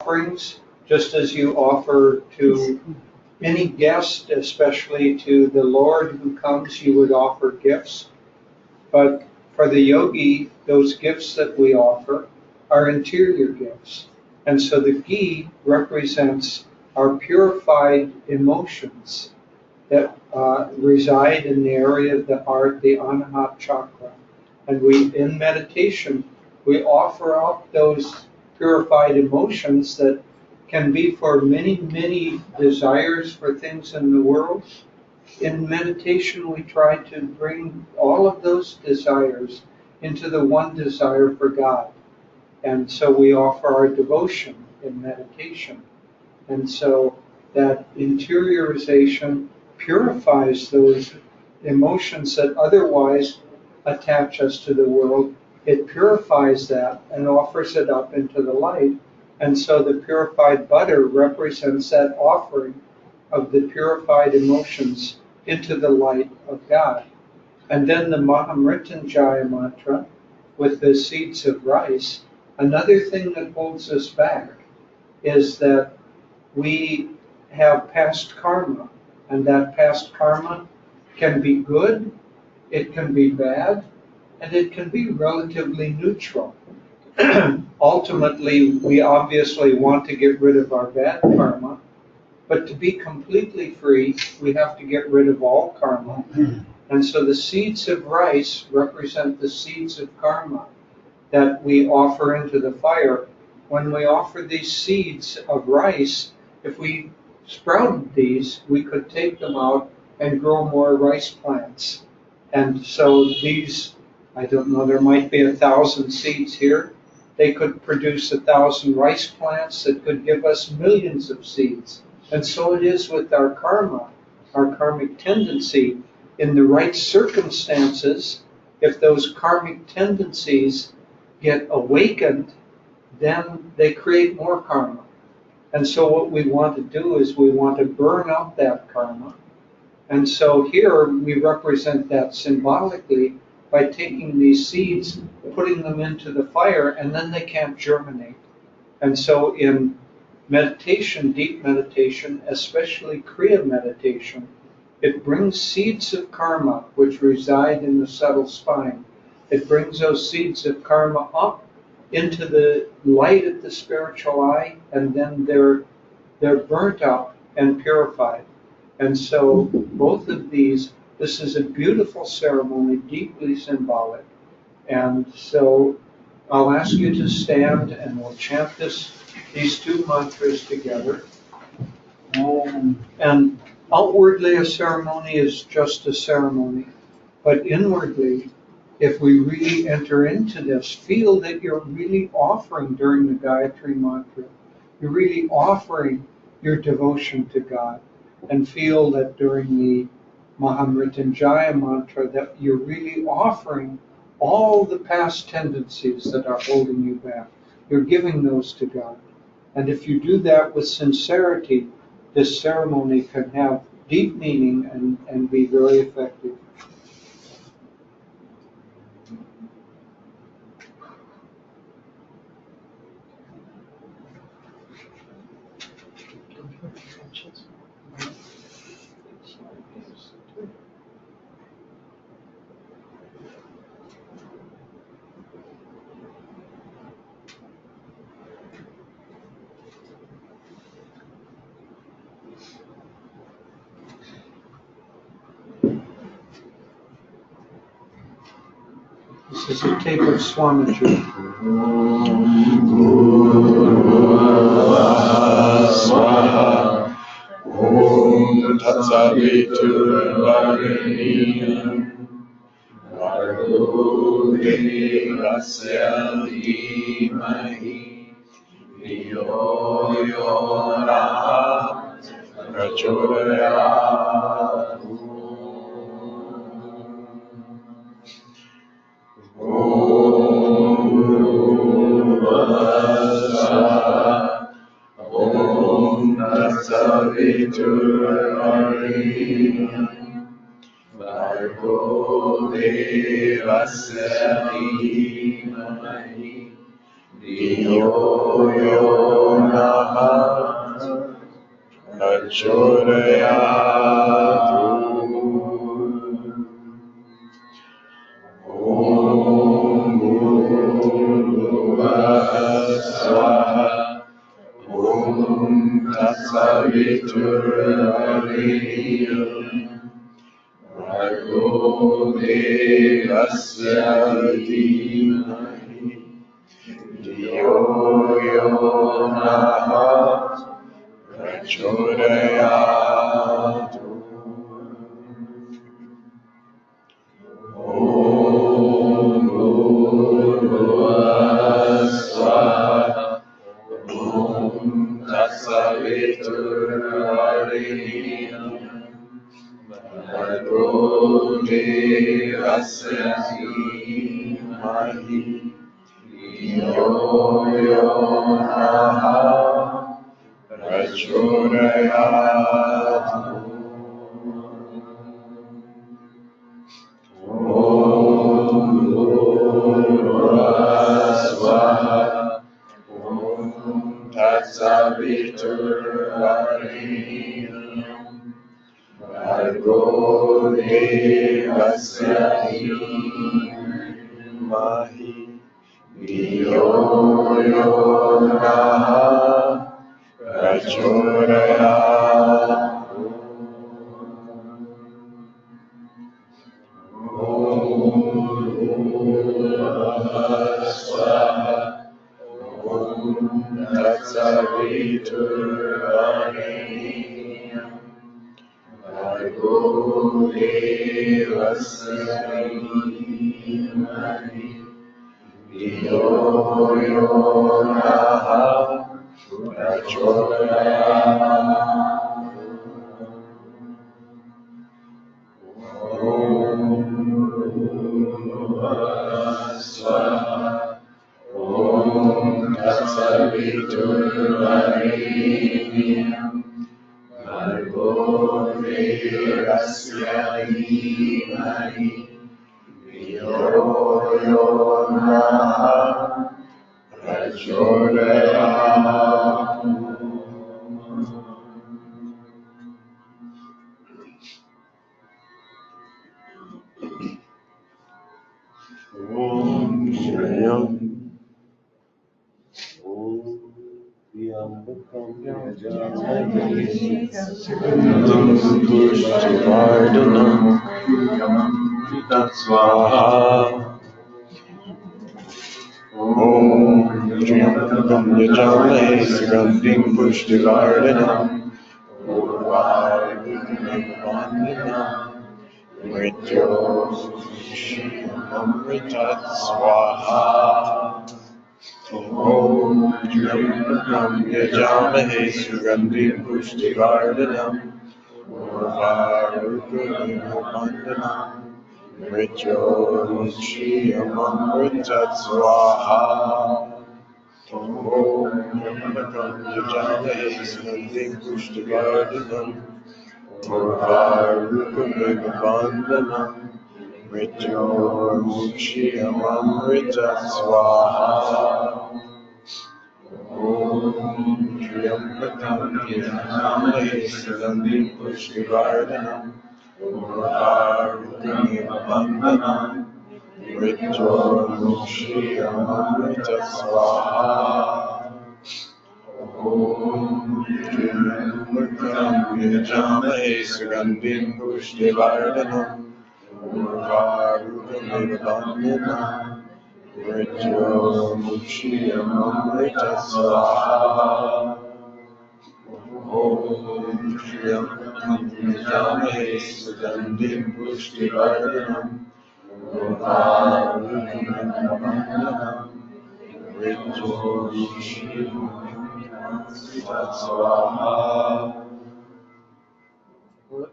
offerings, just as you offer to any guest, especially to the Lord who comes, you would offer gifts. But for the yogi, those gifts that we offer are interior gifts. And so the ghee represents our purified emotions that reside in the area of the heart, the Anahat chakra. And in meditation, we offer up those purified emotions that can be for many, many desires for things in the world. In meditation, we try to bring all of those desires into the one desire for God. And so we offer our devotion in meditation. And so that interiorization purifies those emotions that otherwise attach us to the world. It purifies that and offers it up into the light. And so the purified butter represents that offering of the purified emotions into the light of God. And then the Mahamrityunjaya mantra with the seeds of rice. Another thing that holds us back is that we have past karma, and that past karma can be good, it can be bad, and it can be relatively neutral. Ultimately, we obviously want to get rid of our bad karma, but to be completely free, we have to get rid of all karma. And so the seeds of rice represent the seeds of karma that we offer into the fire. When we offer these seeds of rice, if we sprouted these, we could take them out and grow more rice plants. And so these, I don't know, there might be 1,000 seeds here. They could produce 1,000 rice plants that could give us millions of seeds. And so it is with our karma, our karmic tendency. In the right circumstances, if those karmic tendencies get awakened, then they create more karma. And so what we want to do is we want to burn up that karma. And so here we represent that symbolically by taking these seeds, putting them into the fire, and then they can't germinate. And so in meditation, deep meditation, especially Kriya meditation, it brings seeds of karma which reside in the subtle spine. It brings those seeds of karma up into the light of the spiritual eye, and then they're burnt up and purified. And so both of these, this is a beautiful ceremony, deeply symbolic. And so I'll ask you to stand and we'll chant these two mantras together. And outwardly a ceremony is just a ceremony, but inwardly, if we really enter into this, feel that you're really offering during the Gayatri mantra, you're really offering your devotion to God, and feel that during the Mahamrityunjaya mantra that you're really offering all the past tendencies that are holding you back. You're giving those to God. And if you do that with sincerity, this ceremony can have deep meaning and be very effective. This is a tape of Swamiji. Swaha Om Tatsaviturvareniyam Bhargo Devasya Dhimahi Dhiyo Yona Prachodayat. Om Tatsaviturvareniyam Bhargo Devasya Dhimahi Dhiyo Yona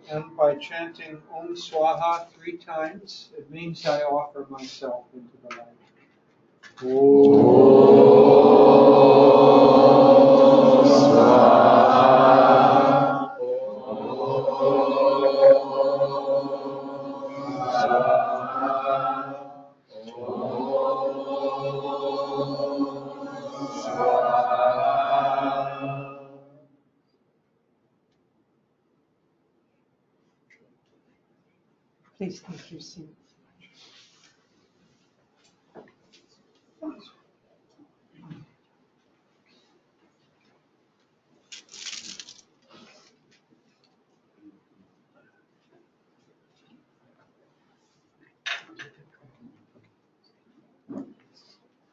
And by chanting Om Swaha 3 times, it means I offer myself into the light. Please take your seat.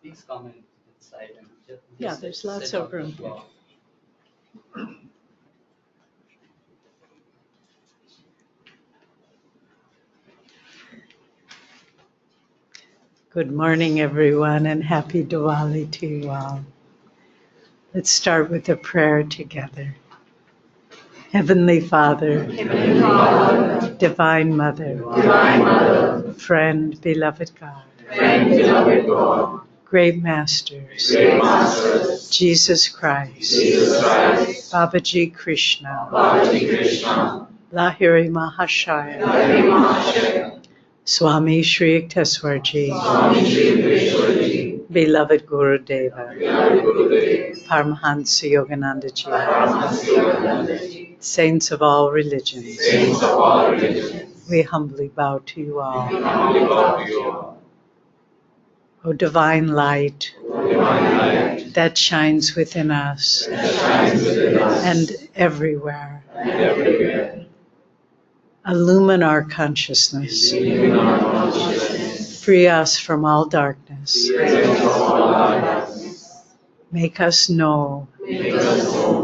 Please comment inside and Yeah, there's lots of room here. Good morning, everyone, and happy Diwali to you all. Let's start with a prayer together. Heavenly Father, Divine Mother, Friend, beloved God, Great Masters, Jesus Christ, Babaji Krishna, Lahiri Mahashaya, Swami Shri Yukteswarji, beloved Guru Deva, Paramahansa Yogananda Ji, saints of all religions, we humbly bow to you all. O divine light that shines within us and everywhere, illumine our consciousness, free us from all darkness, make us know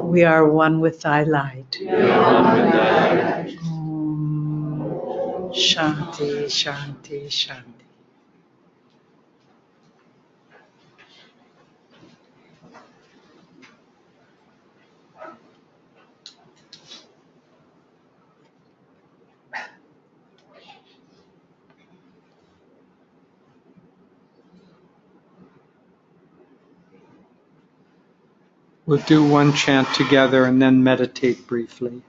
we are one with thy light. Om Shanti, Shanti, Shanti. We'll do one chant together and then meditate briefly.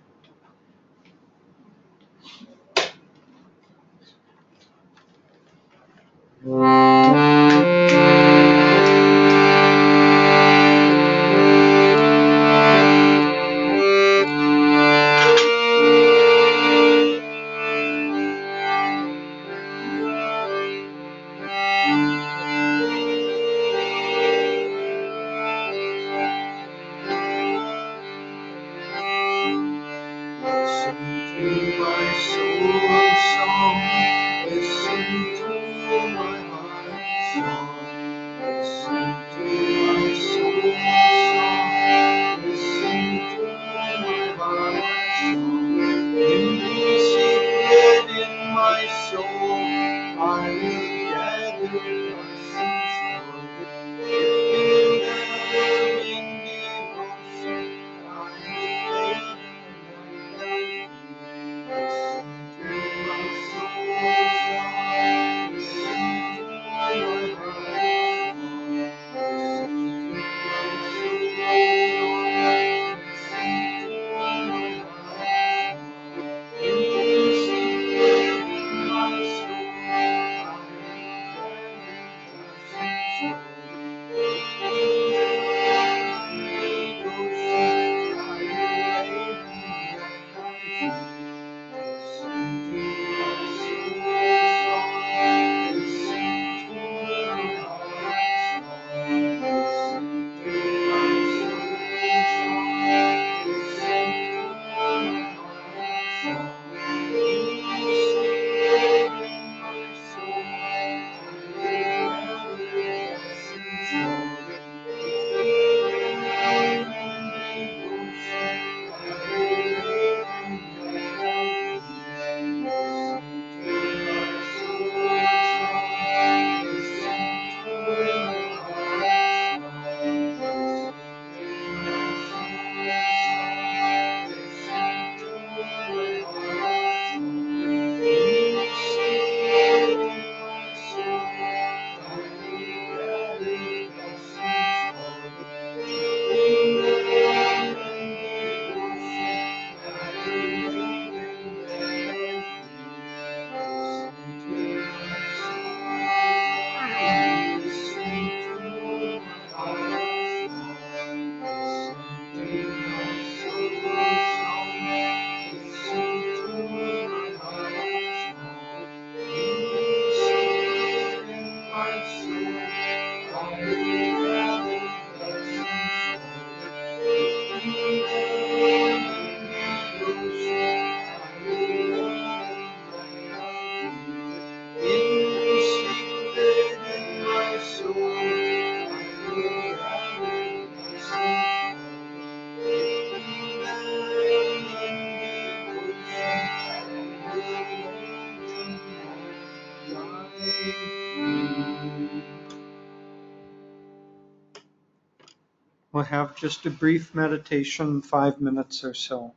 We'll have just a brief meditation, 5 minutes or so.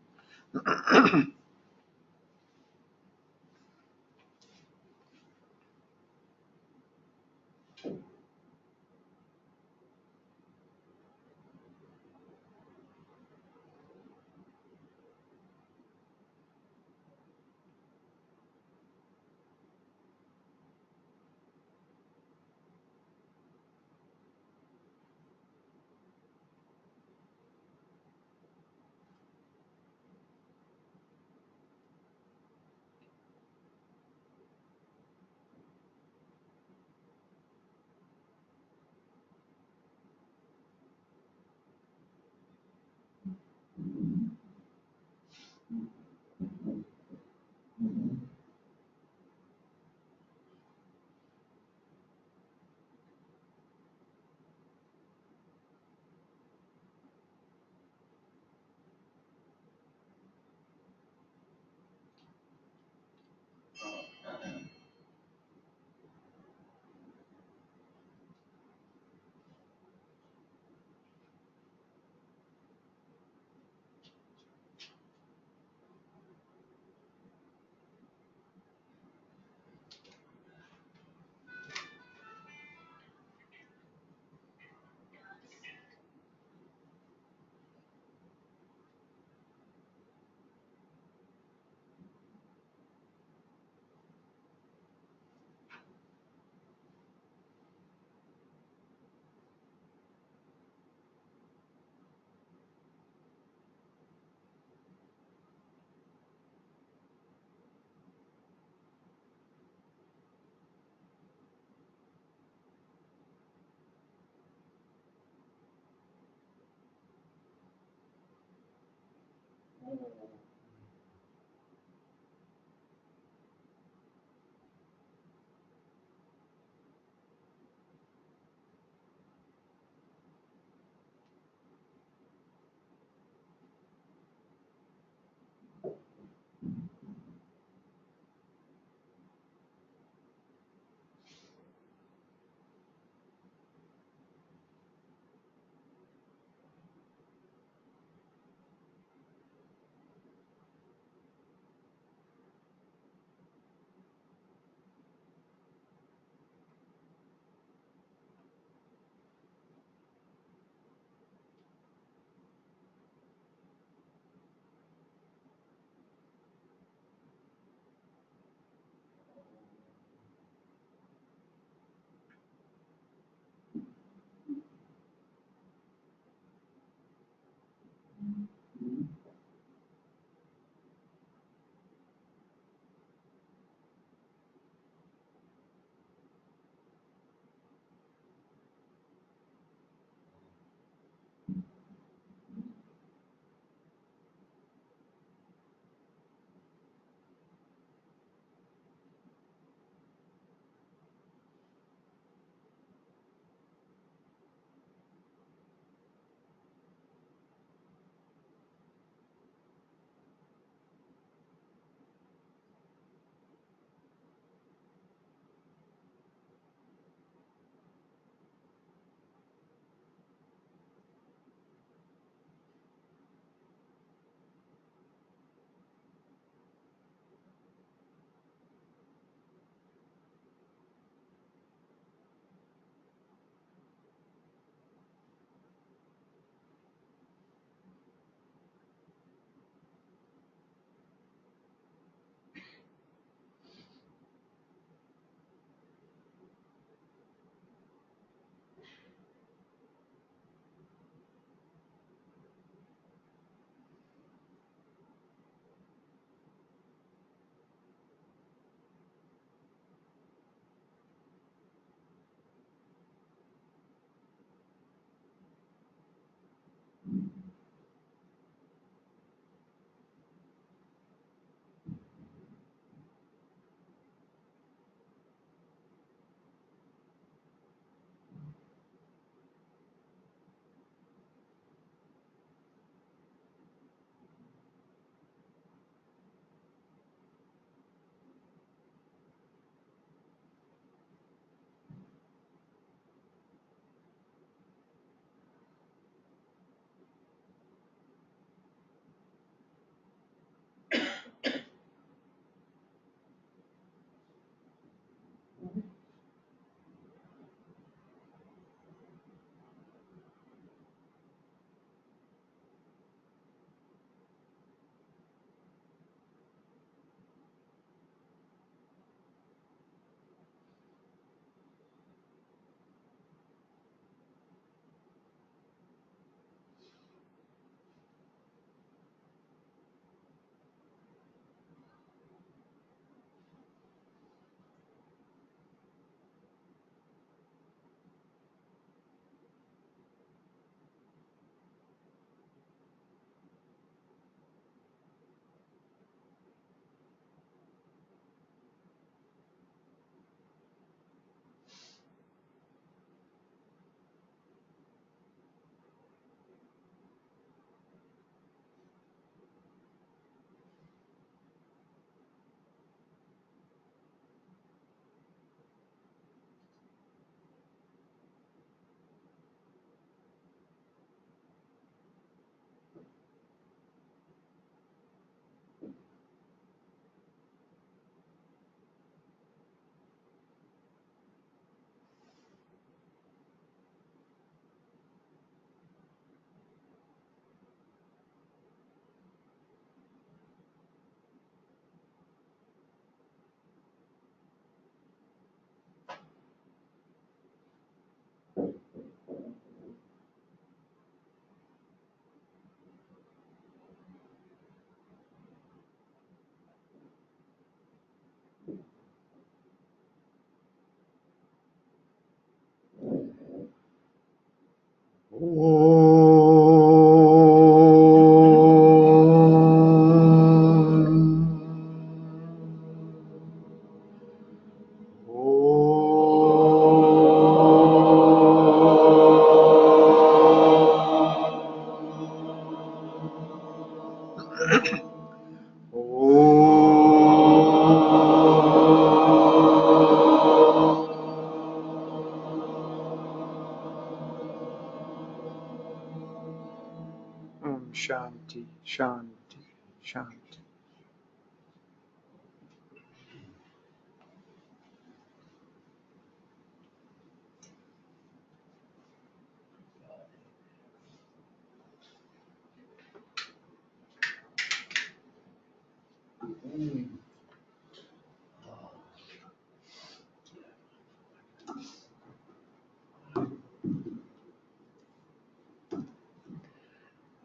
Shanti, Shanti, Shanti.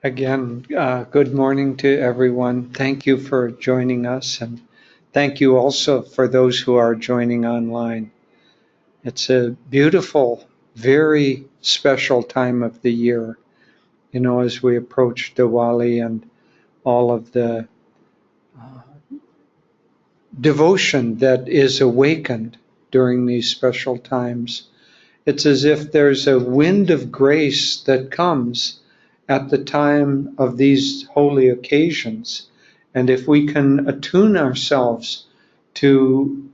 Again, good morning to everyone. Thank you for joining us, and thank you also for those who are joining online. It's a beautiful, very special time of the year, as we approach Diwali and all of the devotion that is awakened during these special times. It's as if there's a wind of grace that comes at the time of these holy occasions. And if we can attune ourselves to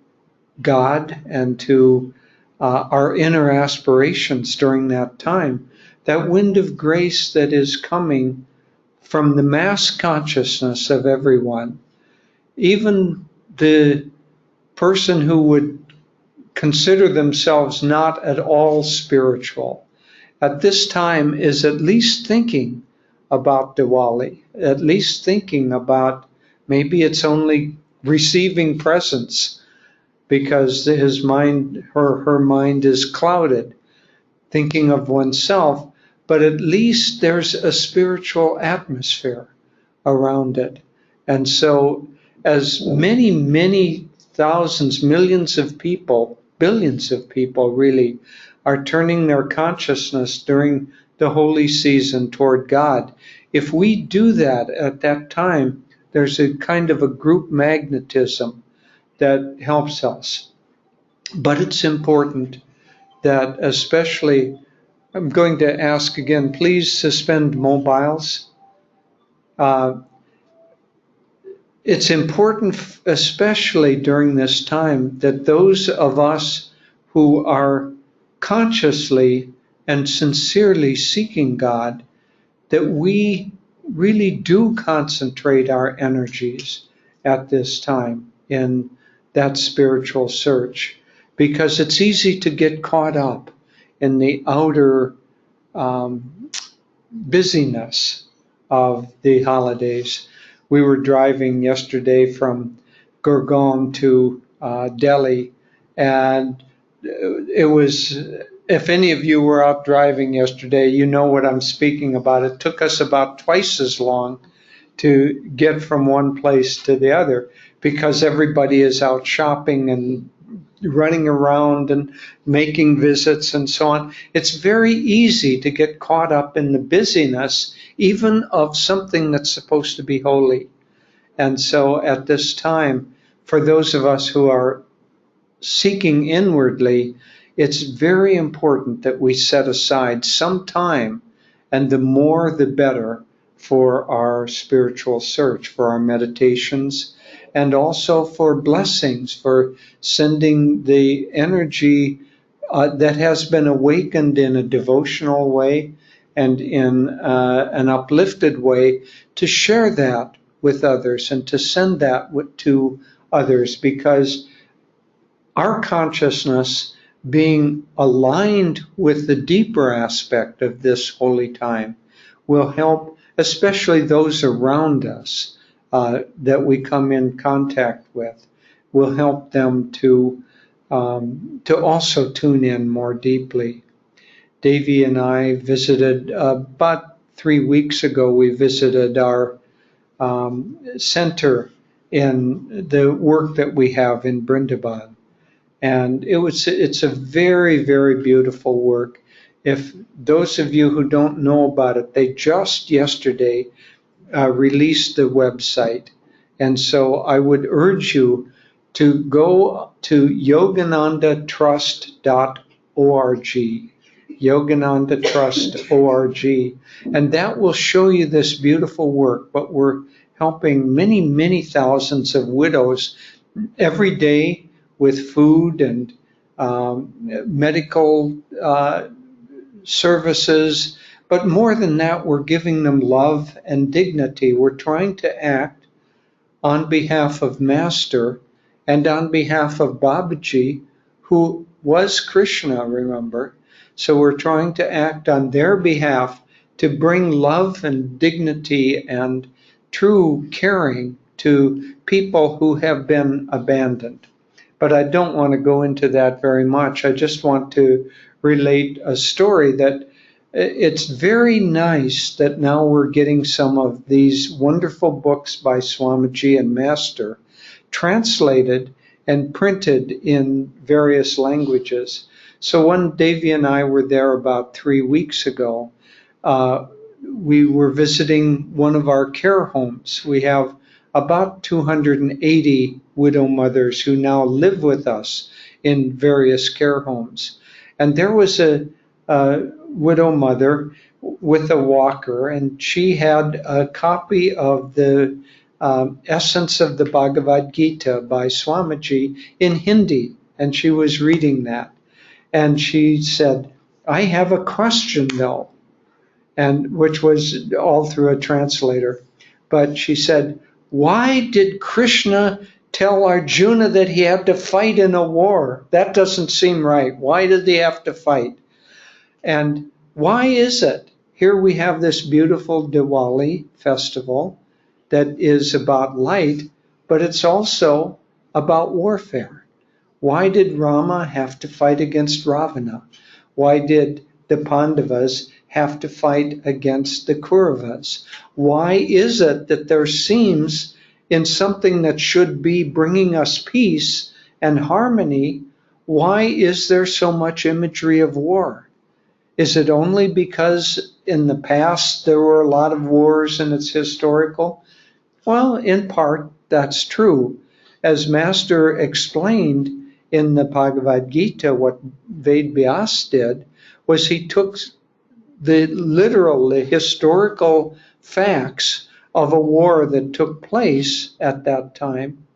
God and to our inner aspirations during that time, that wind of grace that is coming from the mass consciousness of everyone, even the person who would consider themselves not at all spiritual, at this time is at least thinking about Diwali, at least thinking about maybe it's only receiving presents because his mind, her mind is clouded, thinking of oneself, but at least there's a spiritual atmosphere around it. And so, as many, many thousands, millions of people, billions of people really, are turning their consciousness during the holy season toward God, if we do that at that time, there's a kind of a group magnetism that helps us. But it's important that, especially, I'm going to ask again, please suspend mobiles. It's important, especially during this time, that those of us who are consciously and sincerely seeking God, that we really do concentrate our energies at this time in that spiritual search, because it's easy to get caught up in the outer busyness of the holidays. We were driving yesterday from Gurgaon to Delhi, and it was, if any of you were out driving yesterday, you know what I'm speaking about. It took us about twice as long to get from one place to the other because everybody is out shopping and running around and making visits and so on. It's very easy to get caught up in the busyness, even of something that's supposed to be holy. And so at this time, for those of us who are seeking inwardly, it's very important that we set aside some time, and the more the better, for our spiritual search, for our meditations, and also for blessings, for sending the energy that has been awakened in a devotional way and in an uplifted way, to share that with others and to send that to others, because our consciousness being aligned with the deeper aspect of this holy time will help, especially those around us that we come in contact with, will help them to also tune in more deeply. Devi and I visited, about 3 weeks ago, we visited our center in the work that we have in Brindaban. And it's a very, very beautiful work. if those of you who don't know about it, they just yesterday released the website. And so I would urge you to go to yoganandatrust.org, yoganandatrust.org, and that will show you this beautiful work. But we're helping many, many thousands of widows every day with food and medical services. But more than that, we're giving them love and dignity. We're trying to act on behalf of Master and on behalf of Babaji, who was Krishna, remember? So we're trying to act on their behalf to bring love and dignity and true caring to people who have been abandoned. But I don't want to go into that very much. I just want to relate a story that it's very nice that now we're getting some of these wonderful books by Swamiji and Master translated and printed in various languages. So when Devi and I were there about 3 weeks ago, we were visiting one of our care homes. We have about 280 widow mothers who now live with us in various care homes. And there was a widow mother with a walker, and she had a copy of the Essence of the Bhagavad Gita by Swamiji in Hindi, and she was reading that. And she said, I have a question though, and which was all through a translator. But she said, why did Krishna tell Arjuna that he had to fight in a war? That doesn't seem right. Why did he have to fight? And why is it? Here we have this beautiful Diwali festival that is about light, but it's also about warfare. Why did Rama have to fight against Ravana? Why did the Pandavas have to fight against the Kauravas? Why is it that there seems in something that should be bringing us peace and harmony, why is there so much imagery of war? Is it only because in the past there were a lot of wars and it's historical? Well, in part, that's true. As Master explained in the Bhagavad Gita, what Ved Vyas did was he took the historical facts of a war that took place at that time,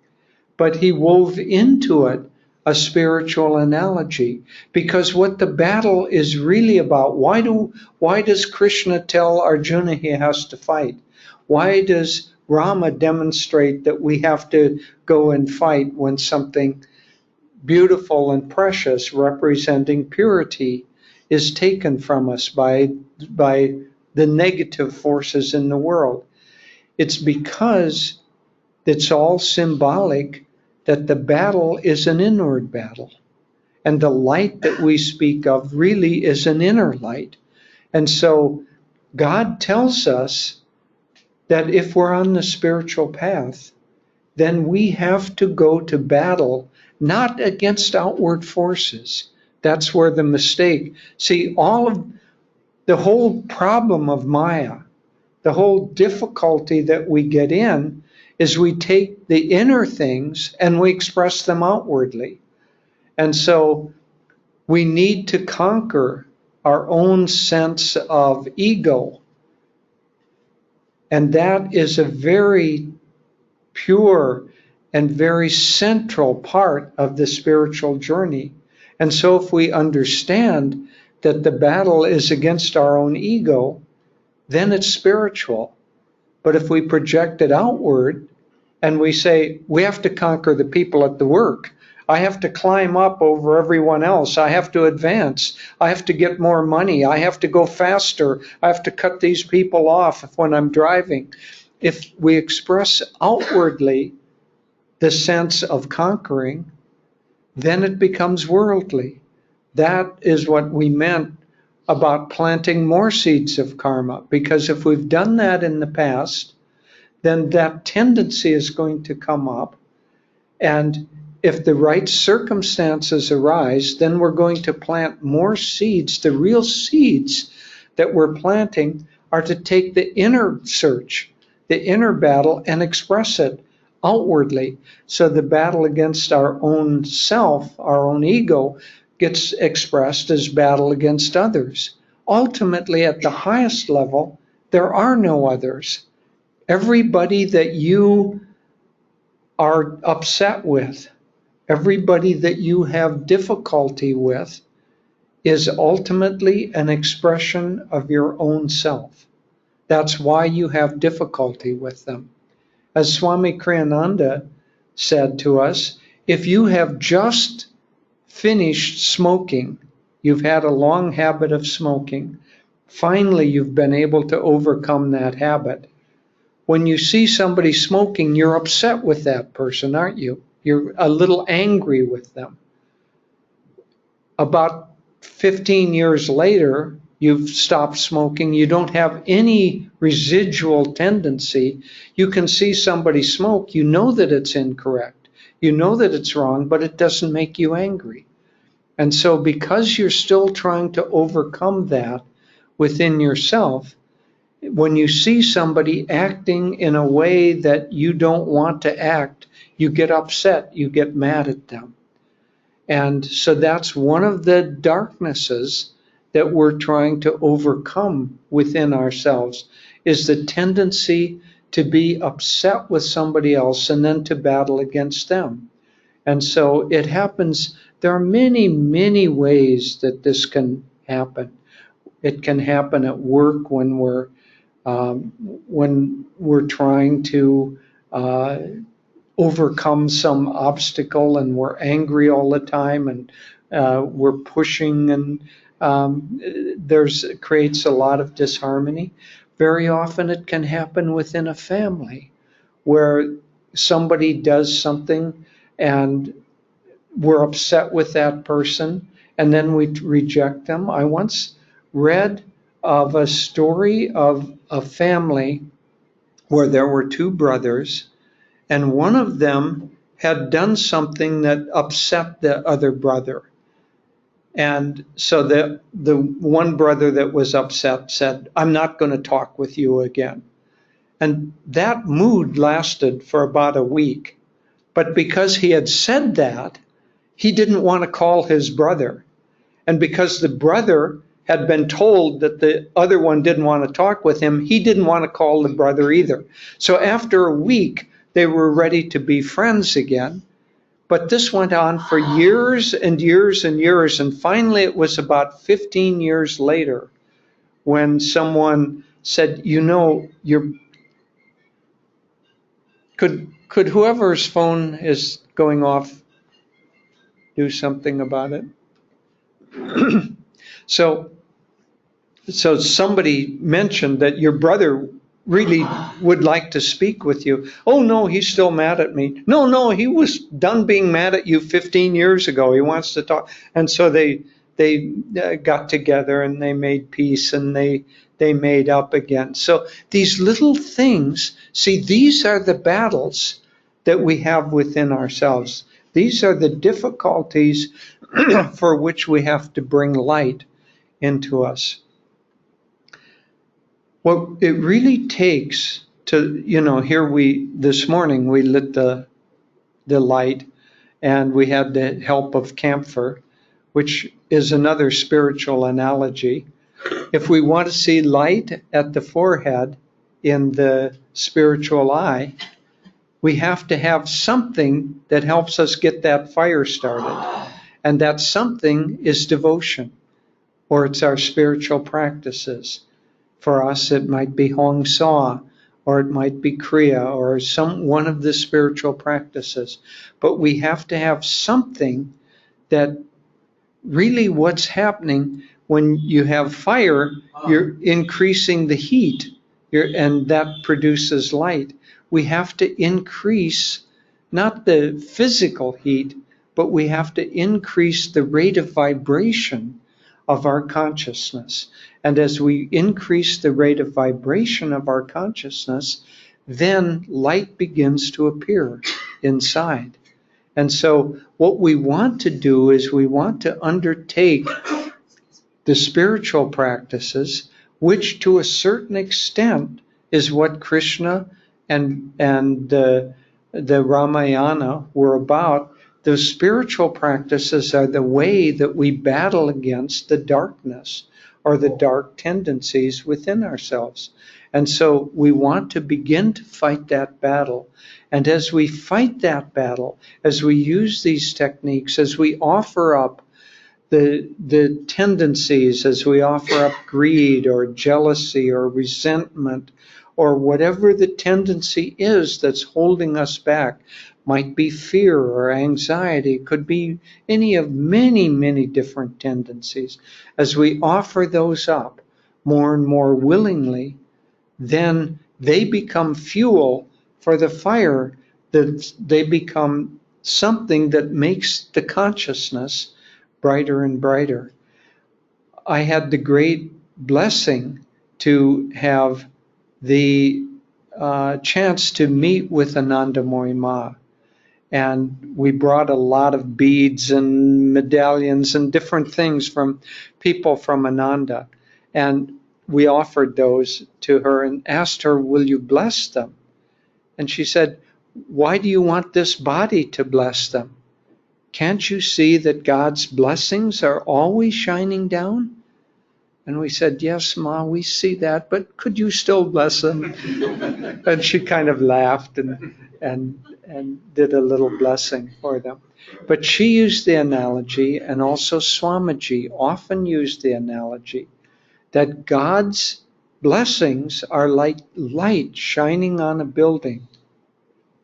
but he wove into it a spiritual analogy, because what the battle is really about, why does Krishna tell Arjuna he has to fight? Why does Rama demonstrate that we have to go and fight when something beautiful and precious representing purity is taken from us by the negative forces in the world? It's because it's all symbolic that the battle is an inward battle. And the light that we speak of really is an inner light. And so God tells us that if we're on the spiritual path, then we have to go to battle, not against outward forces. That's where the mistake. See, the whole problem of Maya, the whole difficulty that we get in is we take the inner things and we express them outwardly. And so we need to conquer our own sense of ego. And that is a very pure and very central part of the spiritual journey. And so if we understand that the battle is against our own ego, then it's spiritual. But if we project it outward and we say, we have to conquer the people at the work, I have to climb up over everyone else, I have to advance, I have to get more money, I have to go faster, I have to cut these people off when I'm driving. If we express outwardly the sense of conquering, then it becomes worldly. That is what we meant about planting more seeds of karma, because if we've done that in the past, then that tendency is going to come up. And if the right circumstances arise, then we're going to plant more seeds. The real seeds that we're planting are to take the inner search, the inner battle, and express it outwardly. So the battle against our own self, our own ego, gets expressed as battle against others. Ultimately, at the highest level, there are no others. Everybody that you are upset with, everybody that you have difficulty with, is ultimately an expression of your own self. That's why you have difficulty with them. As Swami Kriyananda said to us, if you have just finished smoking, you've had a long habit of smoking, finally you've been able to overcome that habit. When you see somebody smoking, you're upset with that person, aren't you? You're a little angry with them. About 15 years later, you've stopped smoking, you don't have any residual tendency. You can see somebody smoke, you know that it's incorrect, you know that it's wrong, but it doesn't make you angry. And so because you're still trying to overcome that within yourself, when you see somebody acting in a way that you don't want to act, you get upset, you get mad at them. And so that's one of the darknesses that we're trying to overcome within ourselves, is the tendency to be upset with somebody else and then to battle against them. And so it happens, there are many, many ways that this can happen. It can happen at work when we're trying to overcome some obstacle and we're angry all the time and we're pushing, and creates a lot of disharmony. Very often it can happen within a family where somebody does something and we're upset with that person and then we reject them. I once read of a story of a family where there were two brothers, and one of them had done something that upset the other brother. And so the one brother that was upset said, "I'm not going to talk with you again." And that mood lasted for about a week. But because he had said that, he didn't want to call his brother. And because the brother had been told that the other one didn't want to talk with him, he didn't want to call the brother either. So after a week, they were ready to be friends again. But this went on for years and years and years. And finally, it was about 15 years later when someone said, "You know, could whoever's phone is going off do something about it?" So somebody mentioned that your brother really would like to speak with you. "Oh no, he's still mad at me." No, he was done being mad at you 15 years ago. He wants to talk. And so they got together and they made peace and they made up again. So these little things, see, these are the battles that we have within ourselves. These are the difficulties for which we have to bring light into us. What it really takes to, this morning we lit the light and we had the help of camphor, which is another spiritual analogy. If we want to see light at the forehead in the spiritual eye, we have to have something that helps us get that fire started. And that something is devotion, or it's our spiritual practices. For us, it might be Hong Sa, or it might be Kriya, or one of the spiritual practices. But we have to have something that really what's happening when you have fire, you're increasing the heat, and that produces light. We have to increase not the physical heat, but we have to increase the rate of vibration of our consciousness. And as we increase the rate of vibration of our consciousness, then light begins to appear inside. And so what we want to do is we want to undertake the spiritual practices, which to a certain extent is what Krishna and the Ramayana were about. The spiritual practices are the way that we battle against the darkness or the dark tendencies within ourselves. And so we want to begin to fight that battle. And as we fight that battle, as we use these techniques, as we offer up the tendencies, as we offer up greed or jealousy or resentment or whatever the tendency is that's holding us back, might be fear or anxiety, could be any of many, many different tendencies. As we offer those up more and more willingly, then they become fuel for the fire, that they become something that makes the consciousness brighter and brighter. I had the great blessing to have the chance to meet with Ananda Ma. And we brought a lot of beads and medallions and different things from people from Ananda. And we offered those to her and asked her, will you bless them? And she said, why do you want this body to bless them? Can't you see that God's blessings are always shining down? And we said, yes, Ma, we see that, but could you still bless them? And she kind of laughed and did a little blessing for them. But she used the analogy, and also Swamiji often used the analogy, that God's blessings are like light shining on a building.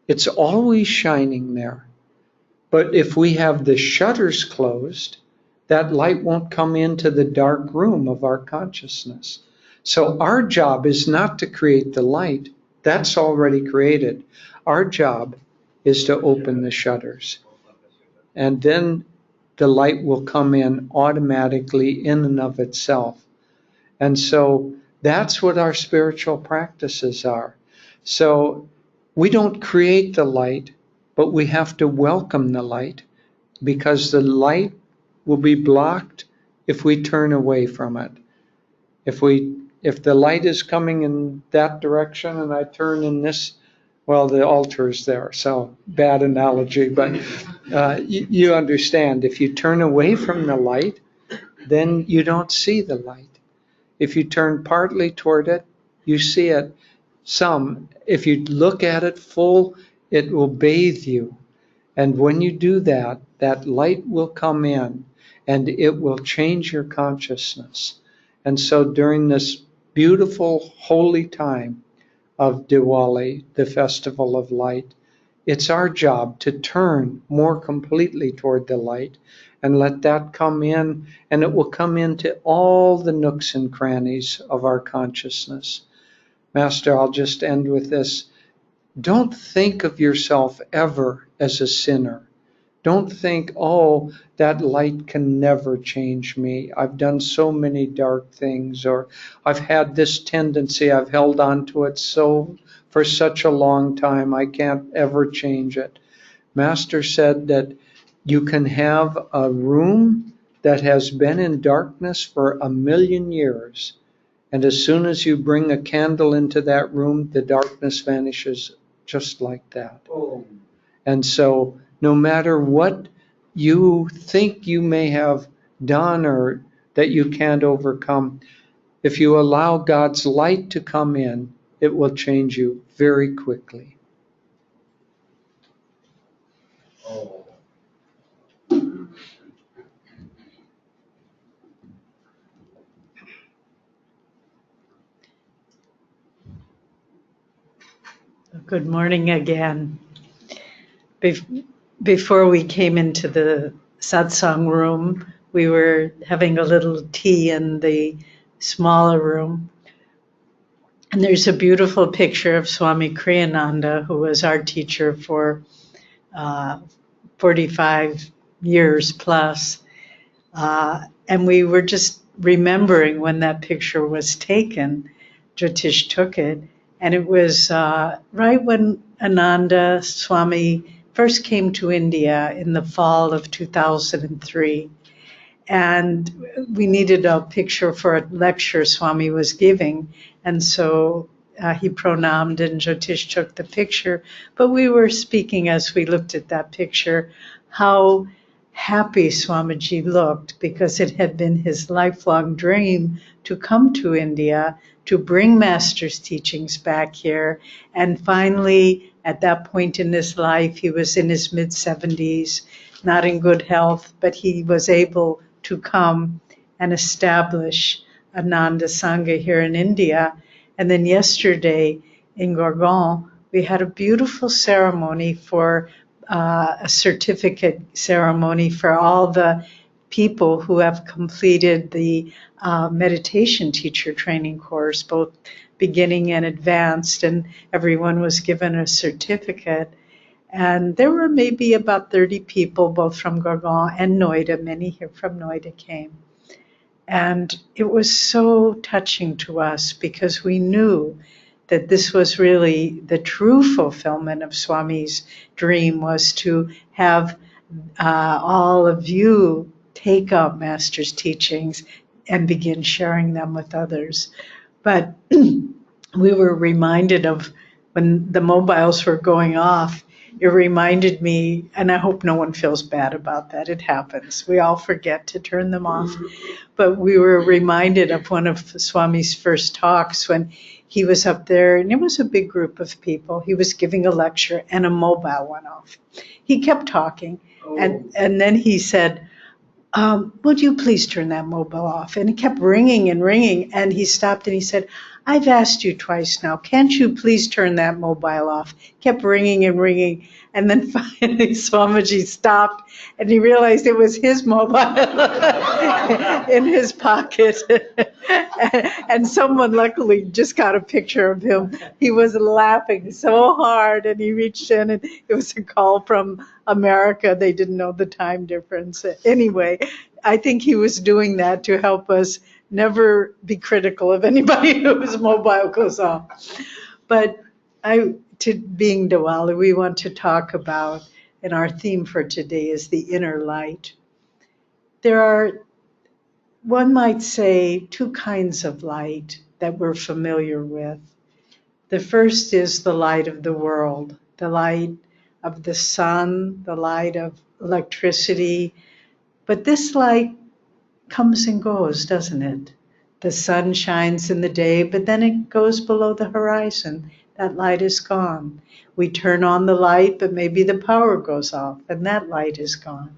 It's always shining there. But if we have the shutters closed, that light won't come into the dark room of our consciousness. So our job is not to create the light. That's already created. Our job is to open the shutters. And then the light will come in automatically in and of itself. And so that's what our spiritual practices are. So we don't create the light, but we have to welcome the light, because the light will be blocked if we turn away from it. If the light is coming in that direction and I turn in this, well, the altar is there, so bad analogy, but you understand. If you turn away from the light, then you don't see the light. If you turn partly toward it, you see it some. If you look at it full, it will bathe you. And when you do that, that light will come in and it will change your consciousness. And so during this beautiful holy time of Diwali, the festival of light, it's our job to turn more completely toward the light and let that come in, and it will come into all the nooks and crannies of our consciousness. Master, I'll just end with this. Don't think of yourself ever as a sinner. Don't think, oh, that light can never change me. I've done so many dark things, or I've had this tendency, I've held on to it for such a long time, I can't ever change it. Master said that you can have a room that has been in darkness for 1,000,000 years, and as soon as you bring a candle into that room, the darkness vanishes just like that. Oh. And so no matter what you think you may have done or that you can't overcome, if you allow God's light to come in, it will change you very quickly. Oh. Good morning again. Before we came into the satsang room, we were having a little tea in the smaller room. And there's a beautiful picture of Swami Kriyananda, who was our teacher for 45 years plus. And we were just remembering when that picture was taken. Jyotish took it. And it was right when Ananda Swami first came to India in the fall of 2003. And we needed a picture for a lecture Swami was giving. And so he pronamed and Jyotish took the picture. But we were speaking as we looked at that picture how happy Swamiji looked, because it had been his lifelong dream to come to India, to bring Master's teachings back here. And finally, at that point in his life, he was in his mid-70s, not in good health, but he was able to come and establish Ananda Sangha here in India. And then yesterday in Gorgon, we had a beautiful ceremony for a certificate ceremony for all the people who have completed the meditation teacher training course, both beginning and advanced, and everyone was given a certificate. And there were maybe about 30 people, both from Gorgon and Noida. Many here from Noida came. And it was so touching to us, because we knew that this was really the true fulfillment of Swami's dream, was to have all of you take up Master's teachings and begin sharing them with others. But we were reminded of when the mobiles were going off, it reminded me, and I hope no one feels bad about that. It happens. We all forget to turn them off. But we were reminded of one of Swami's first talks when he was up there, and it was a big group of people. He was giving a lecture, and a mobile went off. He kept talking, and then he said, would you please turn that mobile off? And it kept ringing and ringing, and he stopped and he said, I've asked you twice now. Can't you please turn that mobile off? Kept ringing and ringing. And then finally Swamiji stopped, and he realized it was his mobile in his pocket. And someone luckily just got a picture of him. He was laughing so hard, and he reached in, and it was a call from America. They didn't know the time difference. Anyway, I think he was doing that to help us never be critical of anybody whose mobile goes off. But being Diwali, we want to talk about, and our theme for today is the inner light. There are, one might say, two kinds of light that we're familiar with. The first is the light of the world, the light of the sun, the light of electricity. But this light comes and goes, doesn't it? The sun shines in the day, but then it goes below the horizon. That light is gone. We turn on the light, but maybe the power goes off, and that light is gone.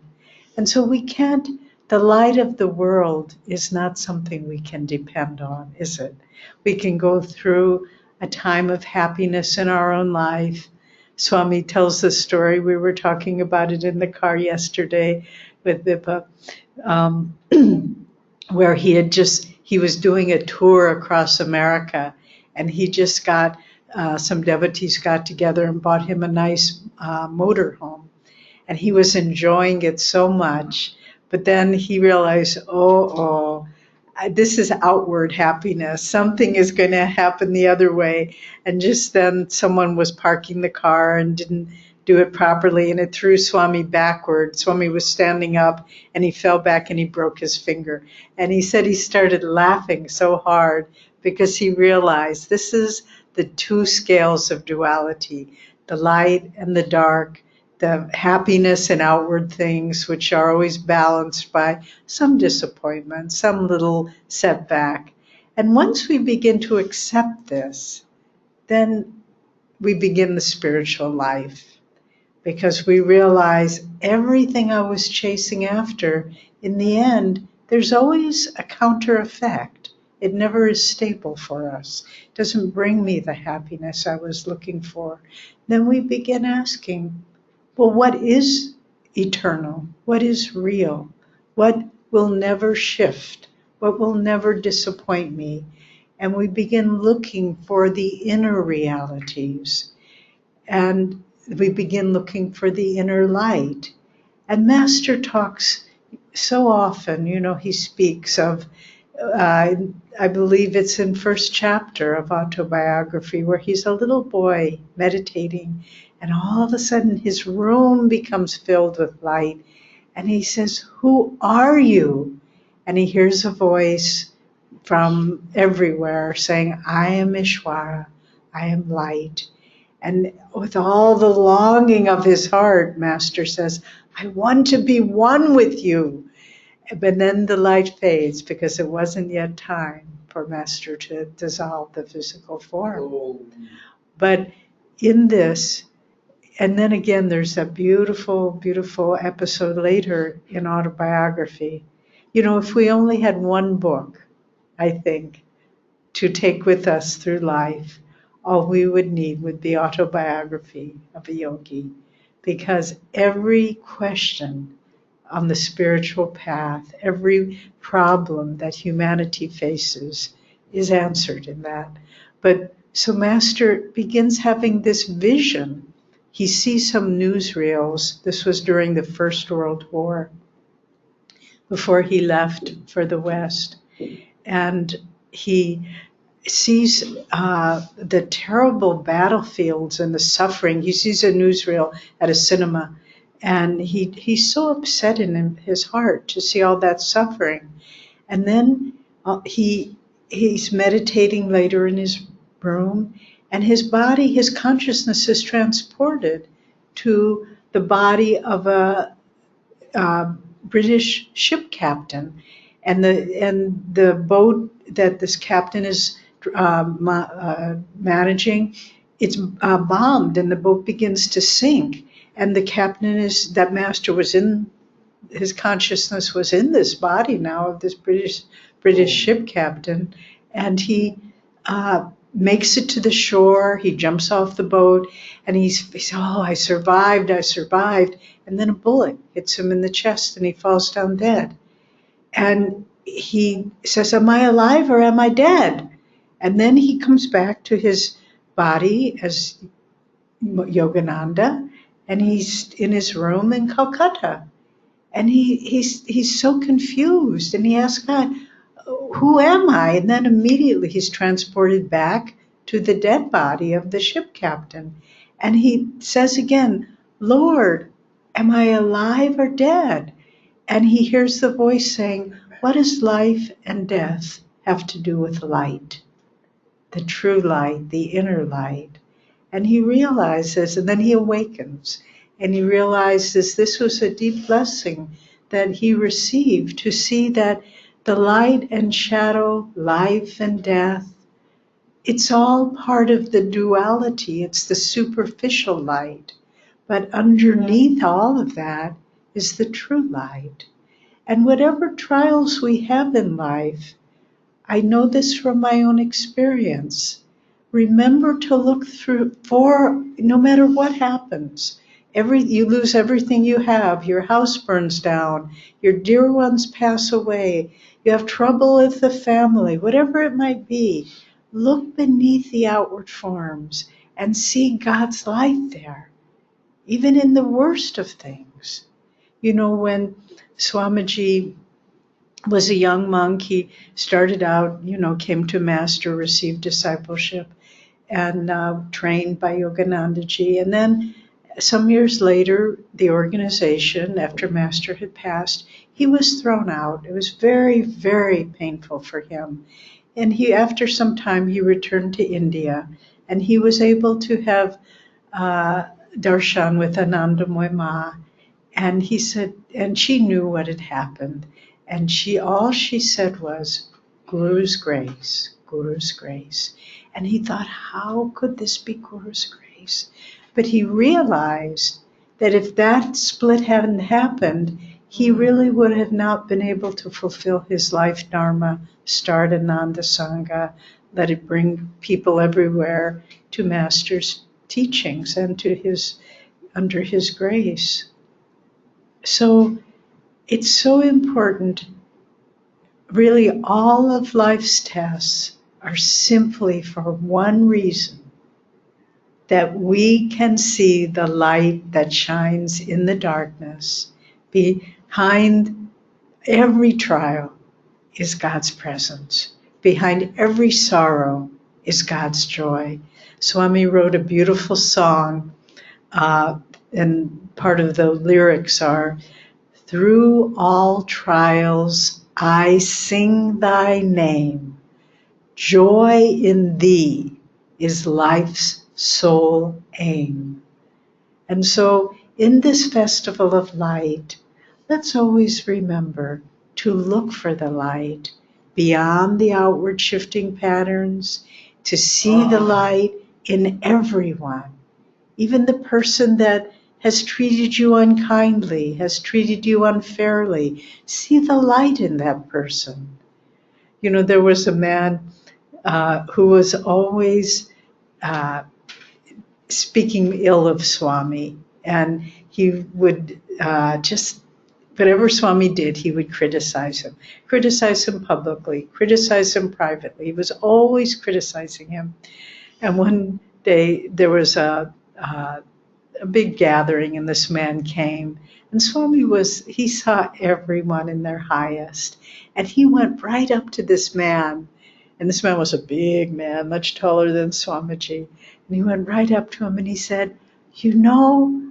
And so the light of the world is not something we can depend on, is it? We can go through a time of happiness in our own life. Swami tells the story, we were talking about it in the car yesterday with Vippa, where he was doing a tour across America, and he just got, some devotees got together and bought him a nice motorhome. And he was enjoying it so much, but then he realized, this is outward happiness. Something is going to happen the other way. And just then someone was parking the car and didn't do it properly, and it threw Swami backward. Swami was standing up, and he fell back and he broke his finger. And he said he started laughing so hard because he realized this is the two scales of duality, the light and the dark, the happiness and outward things, which are always balanced by some disappointment, some little setback. And once we begin to accept this, then we begin the spiritual life. Because we realize everything I was chasing after, in the end, there's always a counter effect. It never is stable for us. It doesn't bring me the happiness I was looking for. Then we begin asking, well, what is eternal? What is real? What will never shift? What will never disappoint me? And we begin looking for the inner realities. And we begin looking for the inner light. And Master talks so often, he speaks of I believe it's in first chapter of autobiography where he's a little boy meditating, and all of a sudden his room becomes filled with light, and he says, "Who are you?" And he hears a voice from everywhere saying, "I am Ishwara, I am light." And with all the longing of his heart, Master says, "I want to be one with you." But then the light fades because it wasn't yet time for Master to dissolve the physical form. Oh, But in this, and then again, there's a beautiful, beautiful episode later in autobiography. You know, if we only had one book, I think, to take with us through life, all we would need would be autobiography of a yogi, because every question on the spiritual path, every problem that humanity faces is answered in that. But so Master begins having this vision. He sees some newsreels. This was during the First World War, before he left for the West. And he sees the terrible battlefields and the suffering. He sees a newsreel at a cinema, and he's so upset in his heart to see all that suffering. And then he's meditating later in his room, and his body, his consciousness is transported to the body of a British ship captain, and the boat that this captain is managing, it's bombed, and the boat begins to sink. And the captain is that Master was in, his consciousness was in this body now of this British ship captain, and he makes it to the shore. He jumps off the boat, and he's oh, I survived, and then a bullet hits him in the chest, and he falls down dead. And he says, "Am I alive or am I dead?" And then he comes back to his body as Yogananda, and he's in his room in Calcutta. And he's so confused, and he asks God, "Who am I?" And then immediately he's transported back to the dead body of the ship captain. And he says again, "Lord, am I alive or dead?" And he hears the voice saying, "What does life and death have to do with light? The true light, the inner light." And he realizes, and then he awakens, and he realizes this was a deep blessing that he received, to see that the light and shadow, life and death, it's all part of the duality. It's the superficial light. But underneath all of that is the true light. And whatever trials we have in life, I know this from my own experience. Remember to look through for, no matter what happens, you lose everything you have, your house burns down, your dear ones pass away, you have trouble with the family, whatever it might be, look beneath the outward forms and see God's light there, even in the worst of things. You know, when Swamiji was a young monk, he started out, came to Master, received discipleship, and trained by Yoganandaji. And then some years later, the organization, after Master had passed, he was thrown out. It was very, very painful for him. And after some time, he returned to India, and he was able to have darshan with Ananda Ma. And he said, and she knew what had happened. And all she said was, "Guru's grace, Guru's grace." And he thought, how could this be Guru's grace? But he realized that if that split hadn't happened, he really would have not been able to fulfill his life dharma, start Ananda Sangha, let it bring people everywhere to Master's teachings and to under his grace. So it's so important. Really, all of life's tests are simply for one reason, that we can see the light that shines in the darkness. Behind every trial is God's presence. Behind every sorrow is God's joy. Swami wrote a beautiful song, and part of the lyrics are, "Through all trials I sing thy name. Joy in thee is life's sole aim." And so in this festival of light, let's always remember to look for the light beyond the outward shifting patterns, to see the light in everyone, even the person that has treated you unkindly, has treated you unfairly. See the light in that person. You know, there was a man who was always speaking ill of Swami, and he would just, whatever Swami did, he would criticize him publicly, criticize him privately. He was always criticizing him. And one day there was a big gathering, and this man came, and Swami he saw everyone in their highest, and he went right up to this man, and this man was a big man, much taller than Swamiji, and he went right up to him and he said, "You know,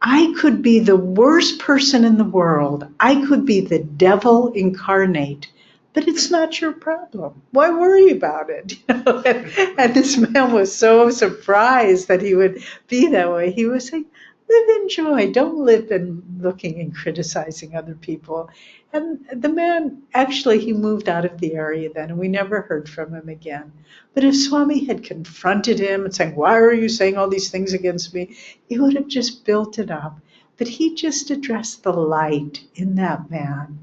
I could be the worst person in the world. I could be the devil incarnate, but it's not your problem. Why worry about it?" And this man was so surprised that he would be that way. He was saying, live in joy. Don't live in looking and criticizing other people. And the man, actually, he moved out of the area then, and we never heard from him again. But if Swami had confronted him and saying, "Why are you saying all these things against me?" he would have just built it up. But he just addressed the light in that man.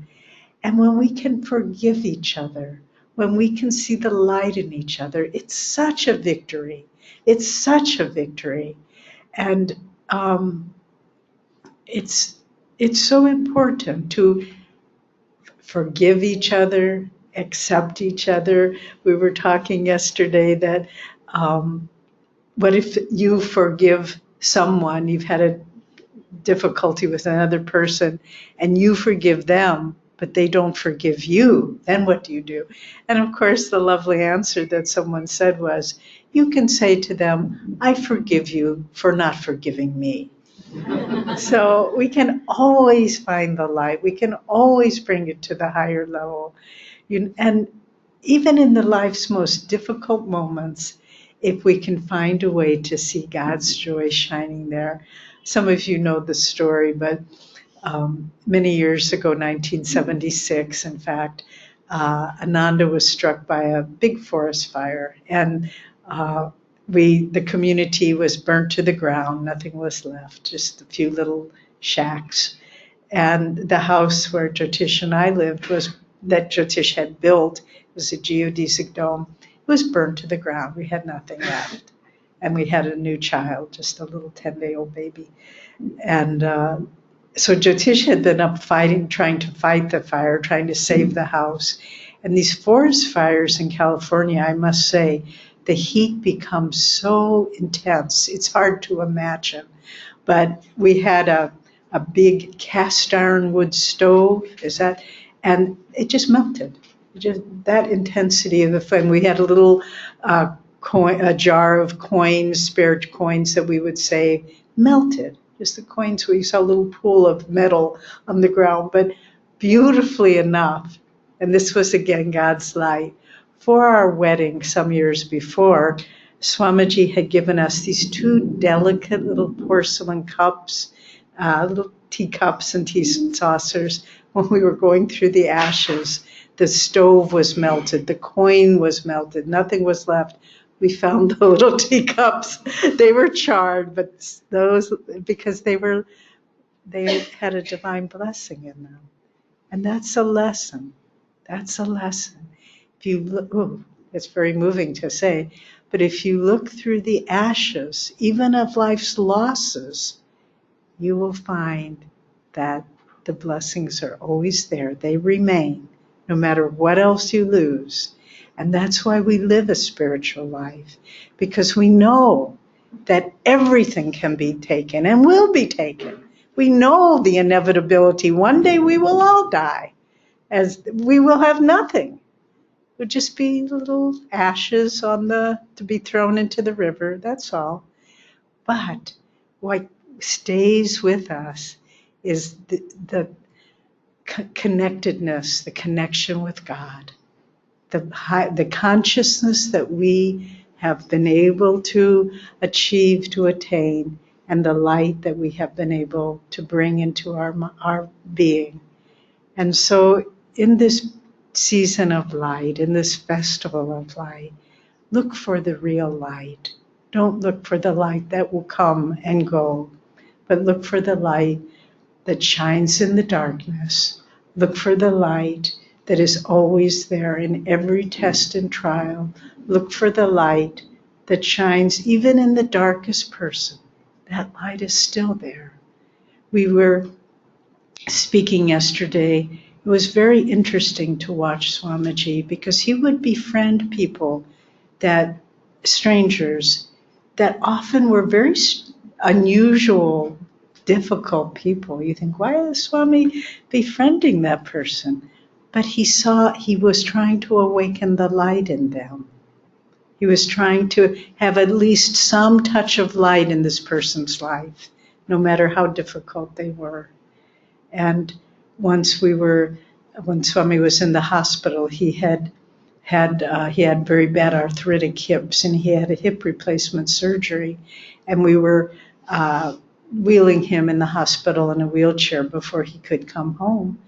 And when we can forgive each other, when we can see the light in each other, it's such a victory. It's such a victory. And it's so important to forgive each other, accept each other. We were talking yesterday that what if you forgive someone, you've had a difficulty with another person, and you forgive them, but they don't forgive you, then what do you do? And of course, the lovely answer that someone said was, you can say to them, "I forgive you for not forgiving me." So we can always find the light. We can always bring it to the higher level. And even in the life's most difficult moments, if we can find a way to see God's joy shining there. Some of you know the story, but many years ago, 1976, in fact, Ananda was struck by a big forest fire, and the community was burnt to the ground. Nothing was left, just a few little shacks. And the house where Jyotish and I lived that Jyotish had built, it was a geodesic dome. It was burnt to the ground. We had nothing left. And we had a new child, just a little 10-day-old baby. And so Jyotish had been up trying to fight the fire, trying to save the house. And these forest fires in California, I must say, the heat becomes so intense. It's hard to imagine. But we had a big cast iron wood stove, and it just melted. Just that intensity of the flame. We had a little a jar of coins, spare coins that we would save, melted. Just the coins where you saw a little pool of metal on the ground, but beautifully enough. And this was again God's light. For our wedding some years before, Swamiji had given us these two delicate little porcelain cups, little teacups and tea saucers. When we were going through the ashes, the stove was melted, the coin was melted, nothing was left. We found the little teacups. They were charred, but those, because they had a divine blessing in them. And that's a lesson. That's a lesson. If you look, it's very moving to say, but if you look through the ashes, even of life's losses, you will find that the blessings are always there. They remain, no matter what else you lose. And that's why we live a spiritual life, because we know that everything can be taken and will be taken. We know the inevitability. One day we will all die. as we will have nothing. It would just be little ashes to be thrown into the river. That's all. But what stays with us is the connectedness, the connection with God, the consciousness that we have been able to achieve, to attain, and the light that we have been able to bring into our being. And so in this season of light, in this festival of light, look for the real light. Don't look for the light that will come and go, but look for the light that shines in the darkness. Look for the light that is always there in every test and trial. Look for the light that shines even in the darkest person. That light is still there. We were speaking yesterday. It was very interesting to watch Swamiji because he would befriend people, that strangers, that often were very unusual, difficult people. You think, why is Swami befriending that person? But he was trying to awaken the light in them. He was trying to have at least some touch of light in this person's life, no matter how difficult they were. And once when Swami was in the hospital, he had very bad arthritic hips, and he had a hip replacement surgery, and we were wheeling him in the hospital in a wheelchair before he could come home.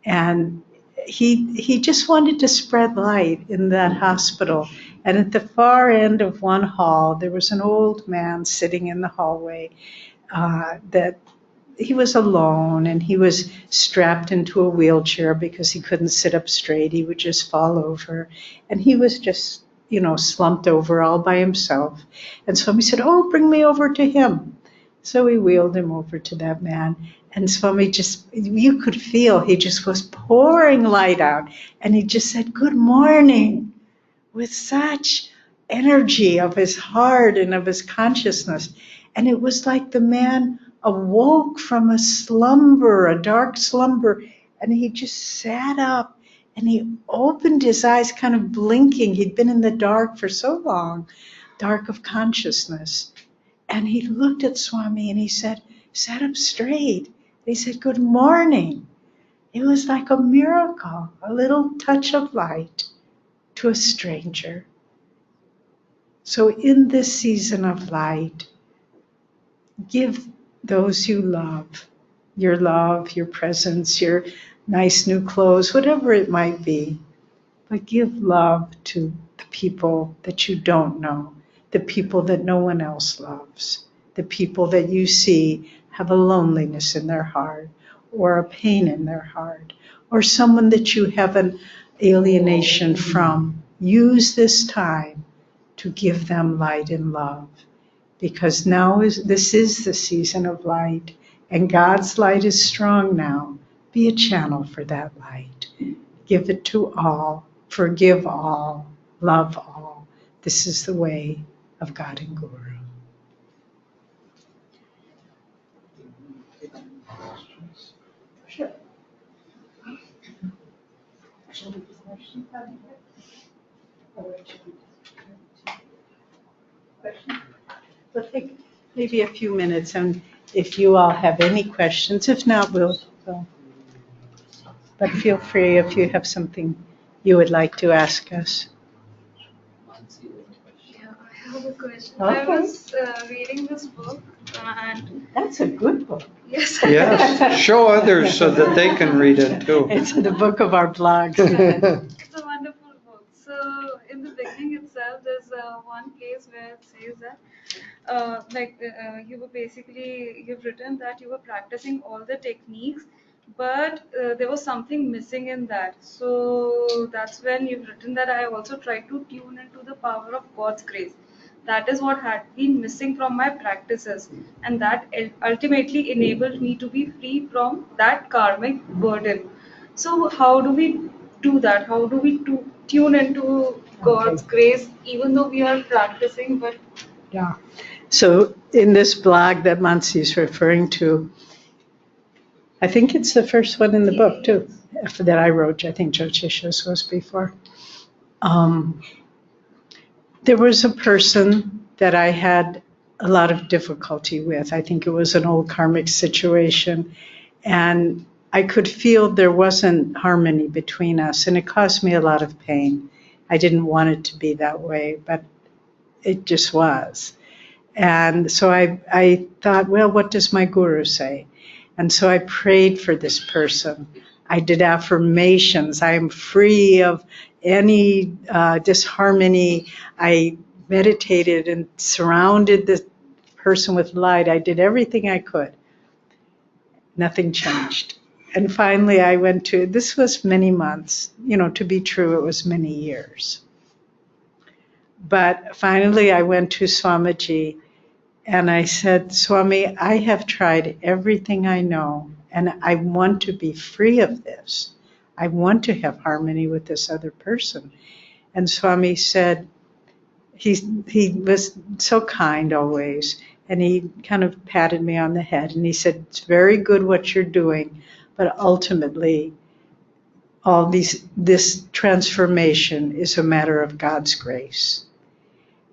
And he just wanted to spread light in that hospital. And at the far end of one hall, there was an old man sitting in the hallway that he was alone, and he was strapped into a wheelchair because he couldn't sit up straight. He would just fall over. And he was just, slumped over all by himself. And Swami said, oh, bring me over to him. So we wheeled him over to that man. And Swami you could feel he just was pouring light out. And he just said, good morning, with such energy of his heart and of his consciousness. And it was like the man awoke from a slumber, a dark slumber, and he just sat up and he opened his eyes, kind of blinking. He'd been in the dark for so long, dark of consciousness. And he looked at Swami and he said, sat up straight. He said, good morning. It was like a miracle, a little touch of light to a stranger. So in this season of light, give those you love, your presence, your nice new clothes, whatever it might be. But give love to the people that you don't know, the people that no one else loves, the people that you see have a loneliness in their heart or a pain in their heart, or someone that you have an alienation from. Use this time to give them light and love. Because this is the season of light, and God's light is strong now. Be a channel for that light. Give it to all, forgive all, love all. This is the way of God and Guru. Sure. We'll take maybe a few minutes, and if you all have any questions, if not, we'll. But feel free if you have something you would like to ask us. Yeah, I have a question. Okay. I was reading this book, and That's a good book. yes, Yes, show others so that they can read it too. It's the book of our blogs. it's a wonderful book. So in the beginning itself, there's one place where it says that, you've written that you were practicing all the techniques, but there was something missing in that. So that's when you've written that I also tried to tune into the power of God's grace. That is what had been missing from my practices, and that ultimately enabled me to be free from that karmic burden. So how do we do that? How do we tune into God's grace, even though we are practicing? But Yeah. So in this blog that Mansi is referring to, I think it's the first one in the book too, that I wrote. I think Jyotish's was before. Um, there was a person that I had a lot of difficulty with. I think it was an old karmic situation, and I could feel there wasn't harmony between us, and it caused me a lot of pain. I didn't want it to be that way, but it just was. And so I thought, well, what does my guru say? And so I prayed for this person. I did affirmations. I am free of any disharmony. I meditated and surrounded the person with light. I did everything I could. Nothing changed. And finally, I went to, this was many months. To be true, it was many years. But finally, I went to Swamiji and I said, Swami, I have tried everything I know, and I want to be free of this. I want to have harmony with this other person. And Swami said, he was so kind always, and he kind of patted me on the head, and he said, it's very good what you're doing, but ultimately, this transformation is a matter of God's grace.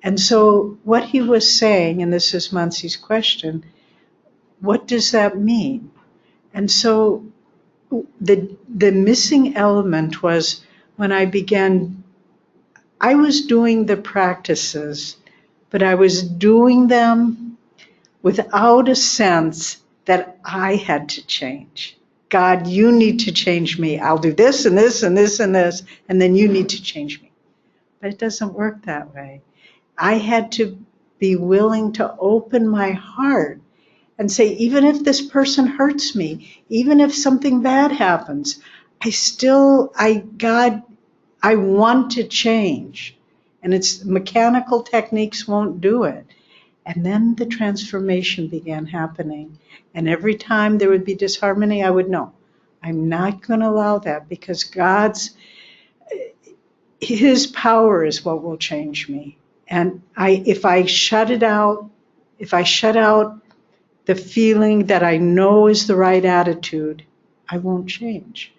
And so what he was saying, and this is Mansi's question, what does that mean? And so the missing element was when I was doing the practices, but I was doing them without a sense that I had to change. God, you need to change me. I'll do this and this and this and this, and then you need to change me. But it doesn't work that way. I had to be willing to open my heart and say, even if this person hurts me, even if something bad happens, God, I want to change. And it's mechanical techniques won't do it. And then the transformation began happening. And every time there would be disharmony, I would know, I'm not going to allow that, because His power is what will change me. And if I shut out the feeling that I know is the right attitude, I won't change.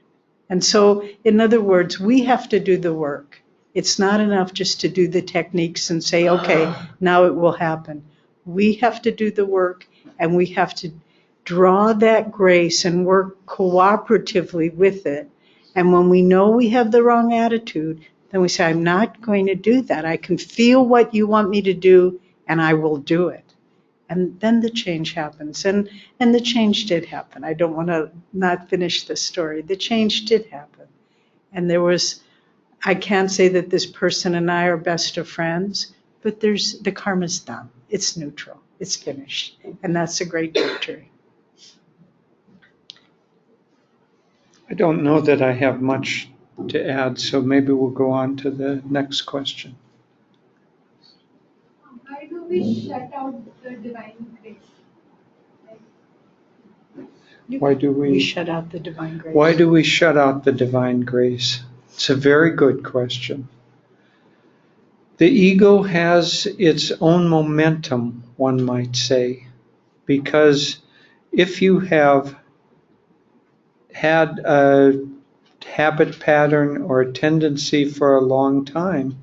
And so, in other words, we have to do the work. It's not enough just to do the techniques and say, okay, now it will happen. We have to do the work, and we have to draw that grace and work cooperatively with it. And when we know we have the wrong attitude, then we say, I'm not going to do that. I can feel what you want me to do, and I will do it. And then the change happens. And the change did happen. I don't want to not finish the story. The change did happen. And I can't say that this person and I are best of friends, but the karma's done. It's neutral. It's finished. And that's a great victory. I don't know that I have much to add, so maybe we'll go on to the next question. Why do we shut out the divine grace? Why do We shut out the divine grace. Why do we shut out the divine grace? It's a very good question. The ego has its own momentum, one might say, because if you have had a habit pattern or a tendency for a long time,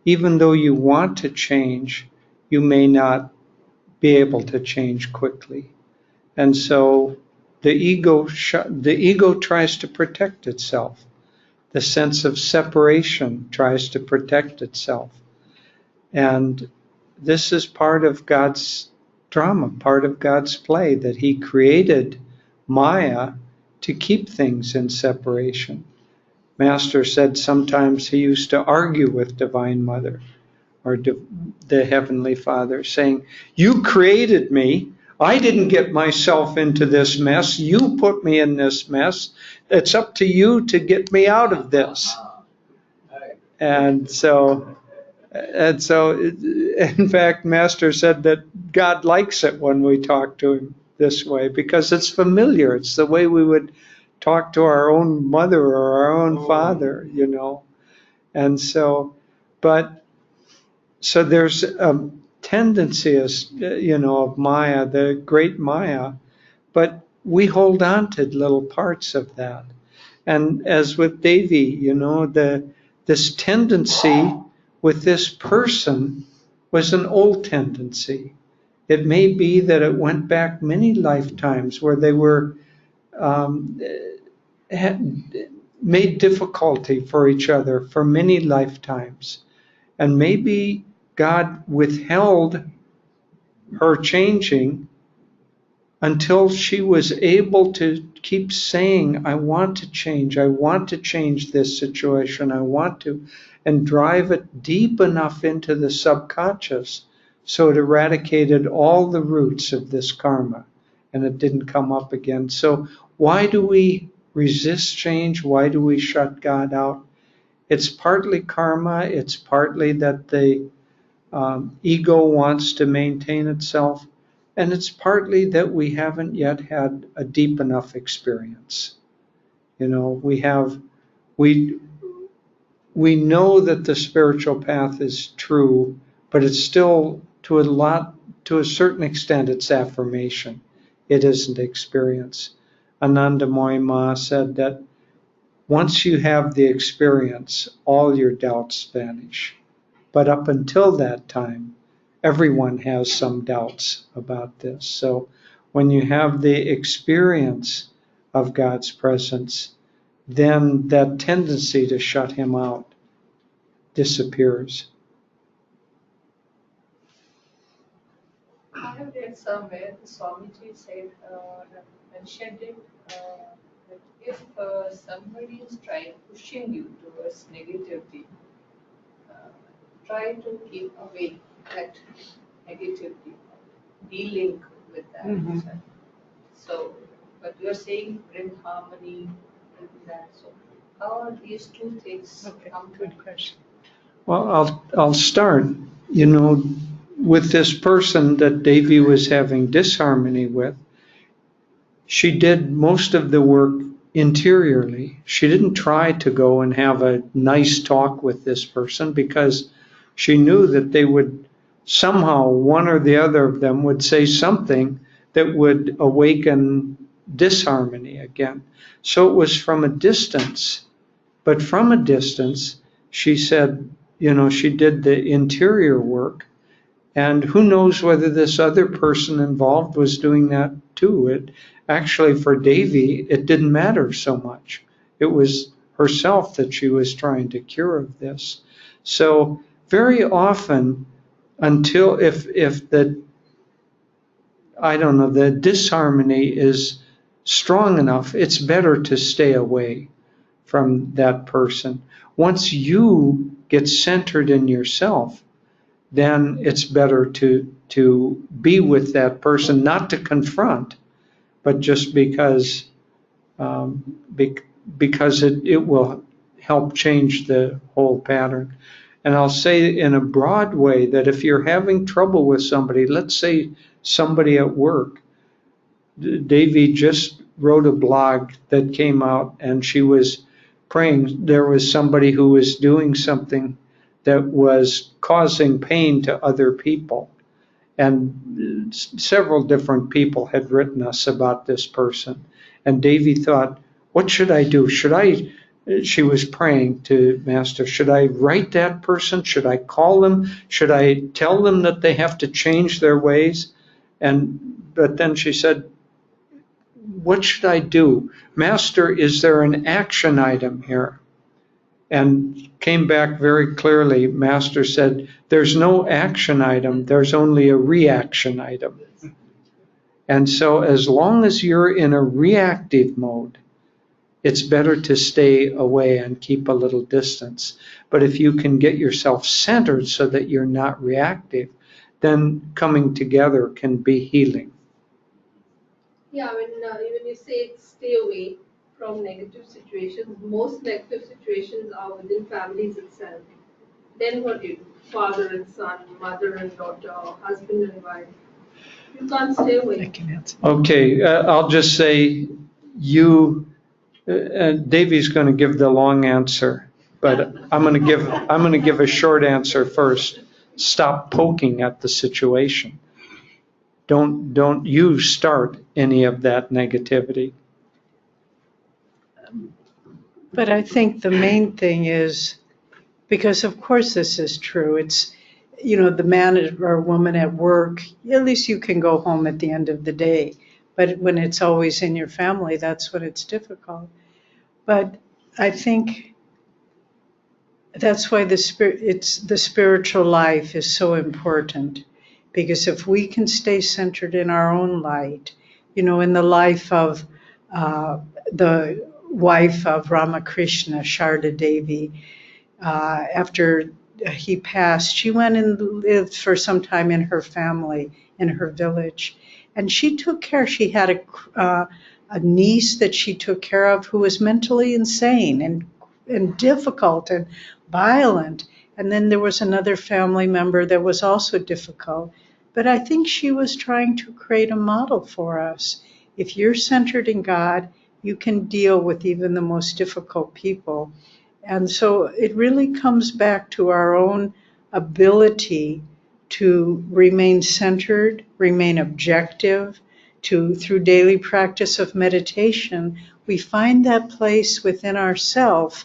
even though you want to change, you may not be able to change quickly. And so the ego tries to protect itself. The sense of separation tries to protect itself. And this is part of God's drama, part of God's play, that He created Maya to keep things in separation. Master said sometimes he used to argue with Divine Mother or the Heavenly Father, saying, you created me. I didn't get myself into this mess. You put me in this mess. It's up to you to get me out of this. And so, in fact, Master said that God likes it when we talk to Him this way, because it's familiar. It's the way we would talk to our own mother or our own father, And so, so there's a tendency, of Maya, the great Maya, but we hold on to little parts of that. And as with Devi, you know, this tendency with this person was an old tendency. It may be that it went back many lifetimes where they were had made difficulty for each other for many lifetimes. And maybe God withheld her changing until she was able to keep saying, I want to change this situation, I want to, and drive it deep enough into the subconscious so it eradicated all the roots of this karma and it didn't come up again. So why do we resist change? Why do we shut God out? It's partly karma, it's partly that the ego wants to maintain itself, and it's partly that we haven't yet had a deep enough experience. You know, we know that the spiritual path is true, but it's still to a certain extent it's affirmation. It isn't experience. Ananda Ma said that once you have the experience, all your doubts vanish. But up until that time, everyone has some doubts about this. So when you have the experience of God's presence, then that tendency to shut him out disappears. I have read somewhere the Swamiji said, mentioned it, that if somebody is pushing you towards negativity, try to keep away that negativity, de-link with that. Mhm. So, but you are saying bring harmony with that. So, how are these two things come to? Good question. Well, I'll start, you know, with this person that Devi was having disharmony with. She did most of the work interiorly. She didn't try to go and have a nice talk with this person because she knew that they would somehow, one or the other of them would say something that would awaken disharmony again. So it was from a distance. But from a distance, she said, you know, she did the interior work. And who knows whether this other person involved was doing that too. It actually, for Devi, it didn't matter so much. It was herself that she was trying to cure of this. So very often, until if the I don't know, the disharmony is strong enough, it's better to stay away from that person. Once you get centered in yourself, then it's better to be with that person, not to confront, but just because because it will help change the whole pattern. And I'll say in a broad way that if you're having trouble with somebody, let's say somebody at work, Devi just wrote a blog that came out and she was praying. There was somebody who was doing something that was causing pain to other people. And several different people had written us about this person. And Devi thought, what should I do? She was praying to Master, should I write that person? Should I call them? Should I tell them that they have to change their ways? But then she said, what should I do? Master, is there an action item here? And came back very clearly. Master said, there's no action item, there's only a reaction item. And so as long as you're in a reactive mode, it's better to stay away and keep a little distance. But if you can get yourself centered so that you're not reactive, then coming together can be healing. Yeah, when even you say stay away from negative situations, most negative situations are within families itself. Then what do you do? Father and son, mother and daughter, husband and wife. You can't stay I away. can answer. Okay, I'll just say Devi's going to give the long answer, but I'm going to give a short answer first. Stop poking at the situation. Don't you start any of that negativity. But I think the main thing is, because of course this is true, it's, the man or woman at work, at least you can go home at the end of the day. But when it's always in your family, that's when it's difficult. But I think that's why the spiritual life is so important, because if we can stay centered in our own light, in the life of the wife of Ramakrishna, Sharda Devi, after he passed, she went and lived for some time in her family, in her village, and she took care. She had a niece that she took care of who was mentally insane and difficult and violent. And then there was another family member that was also difficult. But I think she was trying to create a model for us. If you're centered in God, you can deal with even the most difficult people. And so it really comes back to our own ability to remain centered, remain objective, through daily practice of meditation, we find that place within ourself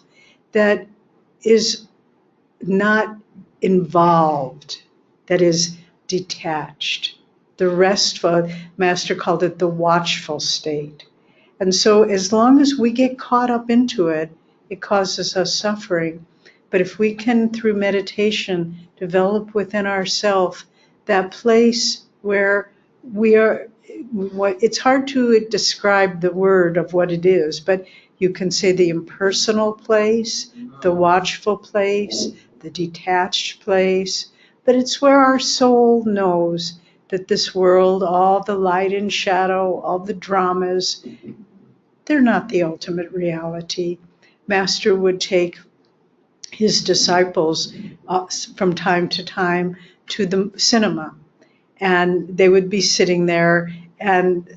that is not involved, that is detached. The restful, Master called it the watchful state. And so as long as we get caught up into it, it causes us suffering. But if we can, through meditation, develop within ourselves that place where we are, it's hard to describe the word of what it is, but you can say the impersonal place, the watchful place, the detached place, but it's where our soul knows that this world, all the light and shadow, all the dramas, they're not the ultimate reality. Master would take his disciples from time to time to the cinema, and they would be sitting there, and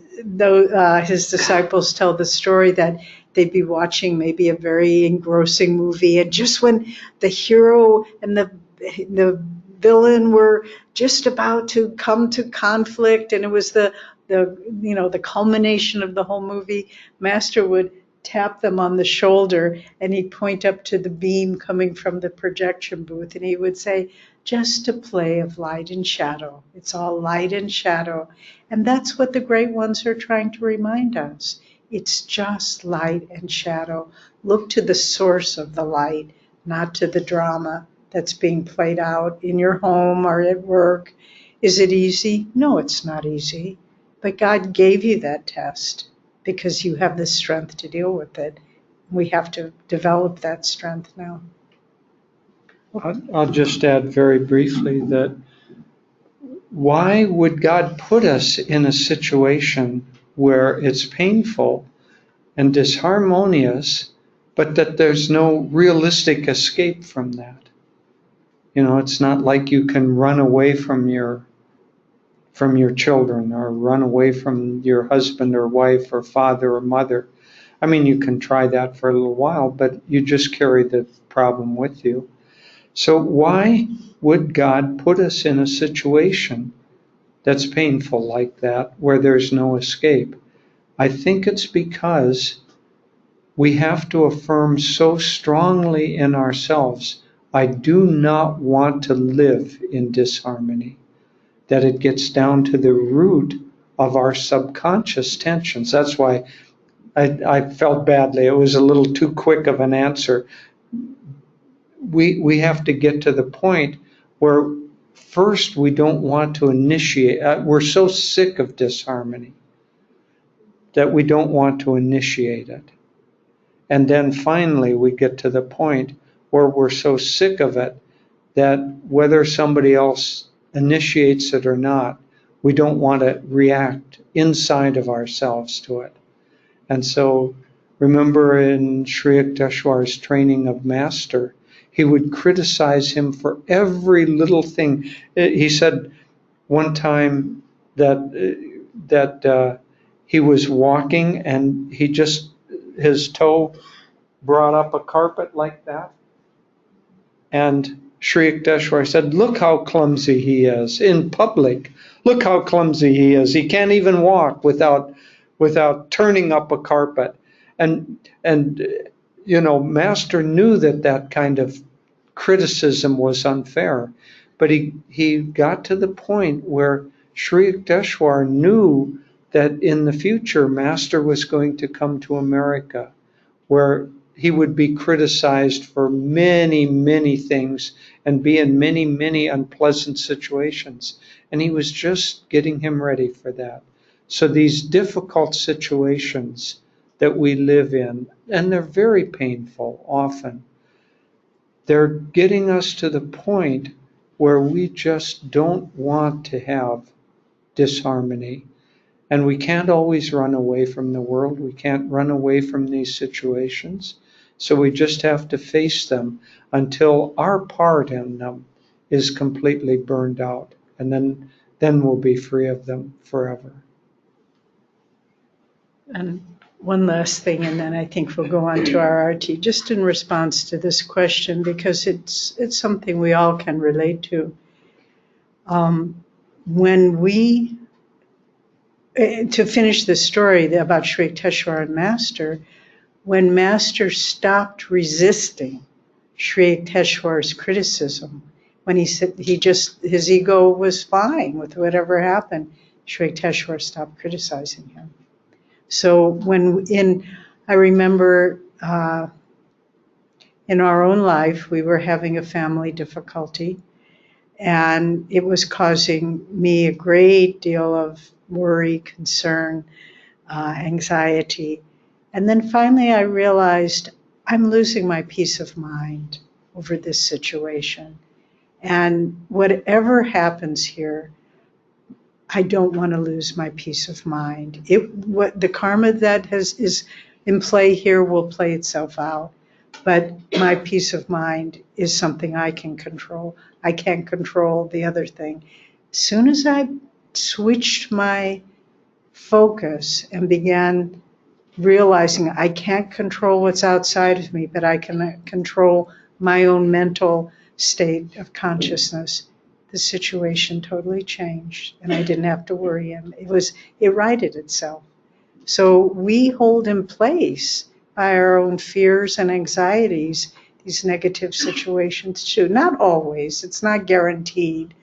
his disciples tell the story that they'd be watching maybe a very engrossing movie, and just when the hero and the villain were just about to come to conflict, and it was the culmination of the whole movie, Master would tap them on the shoulder, and he'd point up to the beam coming from the projection booth, and he would say, just a play of light and shadow. It's all light and shadow. And that's what the great ones are trying to remind us. It's just light and shadow. Look to the source of the light, not to the drama that's being played out in your home or at work. Is it easy? No, it's not easy. But God gave you that test because you have the strength to deal with it. We have to develop that strength now. I'll just add very briefly that why would God put us in a situation where it's painful and disharmonious, but that there's no realistic escape from that? It's not like you can run away from your children or run away from your husband or wife or father or mother. I mean, you can try that for a little while, but you just carry the problem with you. So why would God put us in a situation that's painful like that, where there's no escape? I think it's because we have to affirm so strongly in ourselves, I do not want to live in disharmony, that it gets down to the root of our subconscious tensions. That's why I felt badly. It was a little too quick of an answer. We have to get to the point where first we don't want to initiate. We're so sick of disharmony that we don't want to initiate it. And then finally we get to the point where we're so sick of it that whether somebody else initiates it or not, we don't want to react inside of ourselves to it. And so remember in Sri Yukteswar's training of Master, he would criticize him for every little thing. He said one time that he was walking and his toe brought up a carpet like that. And Sri Yukteswar said, look how clumsy he is in public. Look how clumsy he is. He can't even walk without turning up a carpet. And Master knew that kind of criticism was unfair. But he got to the point where Sri Yukteswar knew that in the future, Master was going to come to America, where he would be criticized for many, many things and be in many, many unpleasant situations. And he was just getting him ready for that. So these difficult situations that we live in, and they're very painful often, they're getting us to the point where we just don't want to have disharmony. And we can't always run away from the world. We can't run away from these situations. So we just have to face them until our part in them is completely burned out. And then we'll be free of them forever. And one last thing, and then I think we'll go on to our arti, just in response to this question, because it's something we all can relate to. When we, to finish the story about Sri Yukteswar and Master, when Master stopped resisting Sri Yukteswar's criticism, when he said his ego was fine with whatever happened, Sri Yukteswar stopped criticizing him. So I remember in our own life, we were having a family difficulty, and it was causing me a great deal of worry, concern, anxiety. And then finally I realized I'm losing my peace of mind over this situation. And whatever happens here, I don't want to lose my peace of mind. The karma that is in play here will play itself out, but my peace of mind is something I can control. I can't control the other thing. As soon as I switched my focus and began realizing I can't control what's outside of me, but I can control my own mental state of consciousness, the situation totally changed, and I didn't have to worry him. It righted itself. So we hold in place by our own fears and anxieties these negative situations too. Not always, it's not guaranteed,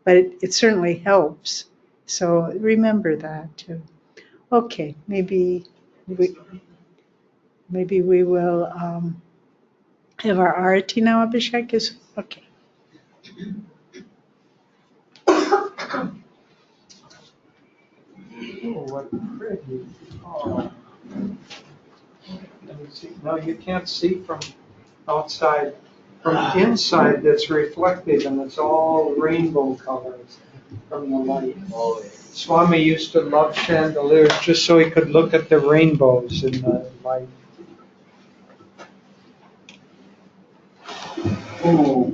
but it certainly helps. So remember that too. Okay, maybe we will have our arati now. Abhishek is okay. Oh, what pretty. Oh. Let me see. No, you can't see from outside. From inside, that's reflective, and it's all rainbow colors from the light. Swami used to love chandeliers just so he could look at the rainbows in the light. Oh,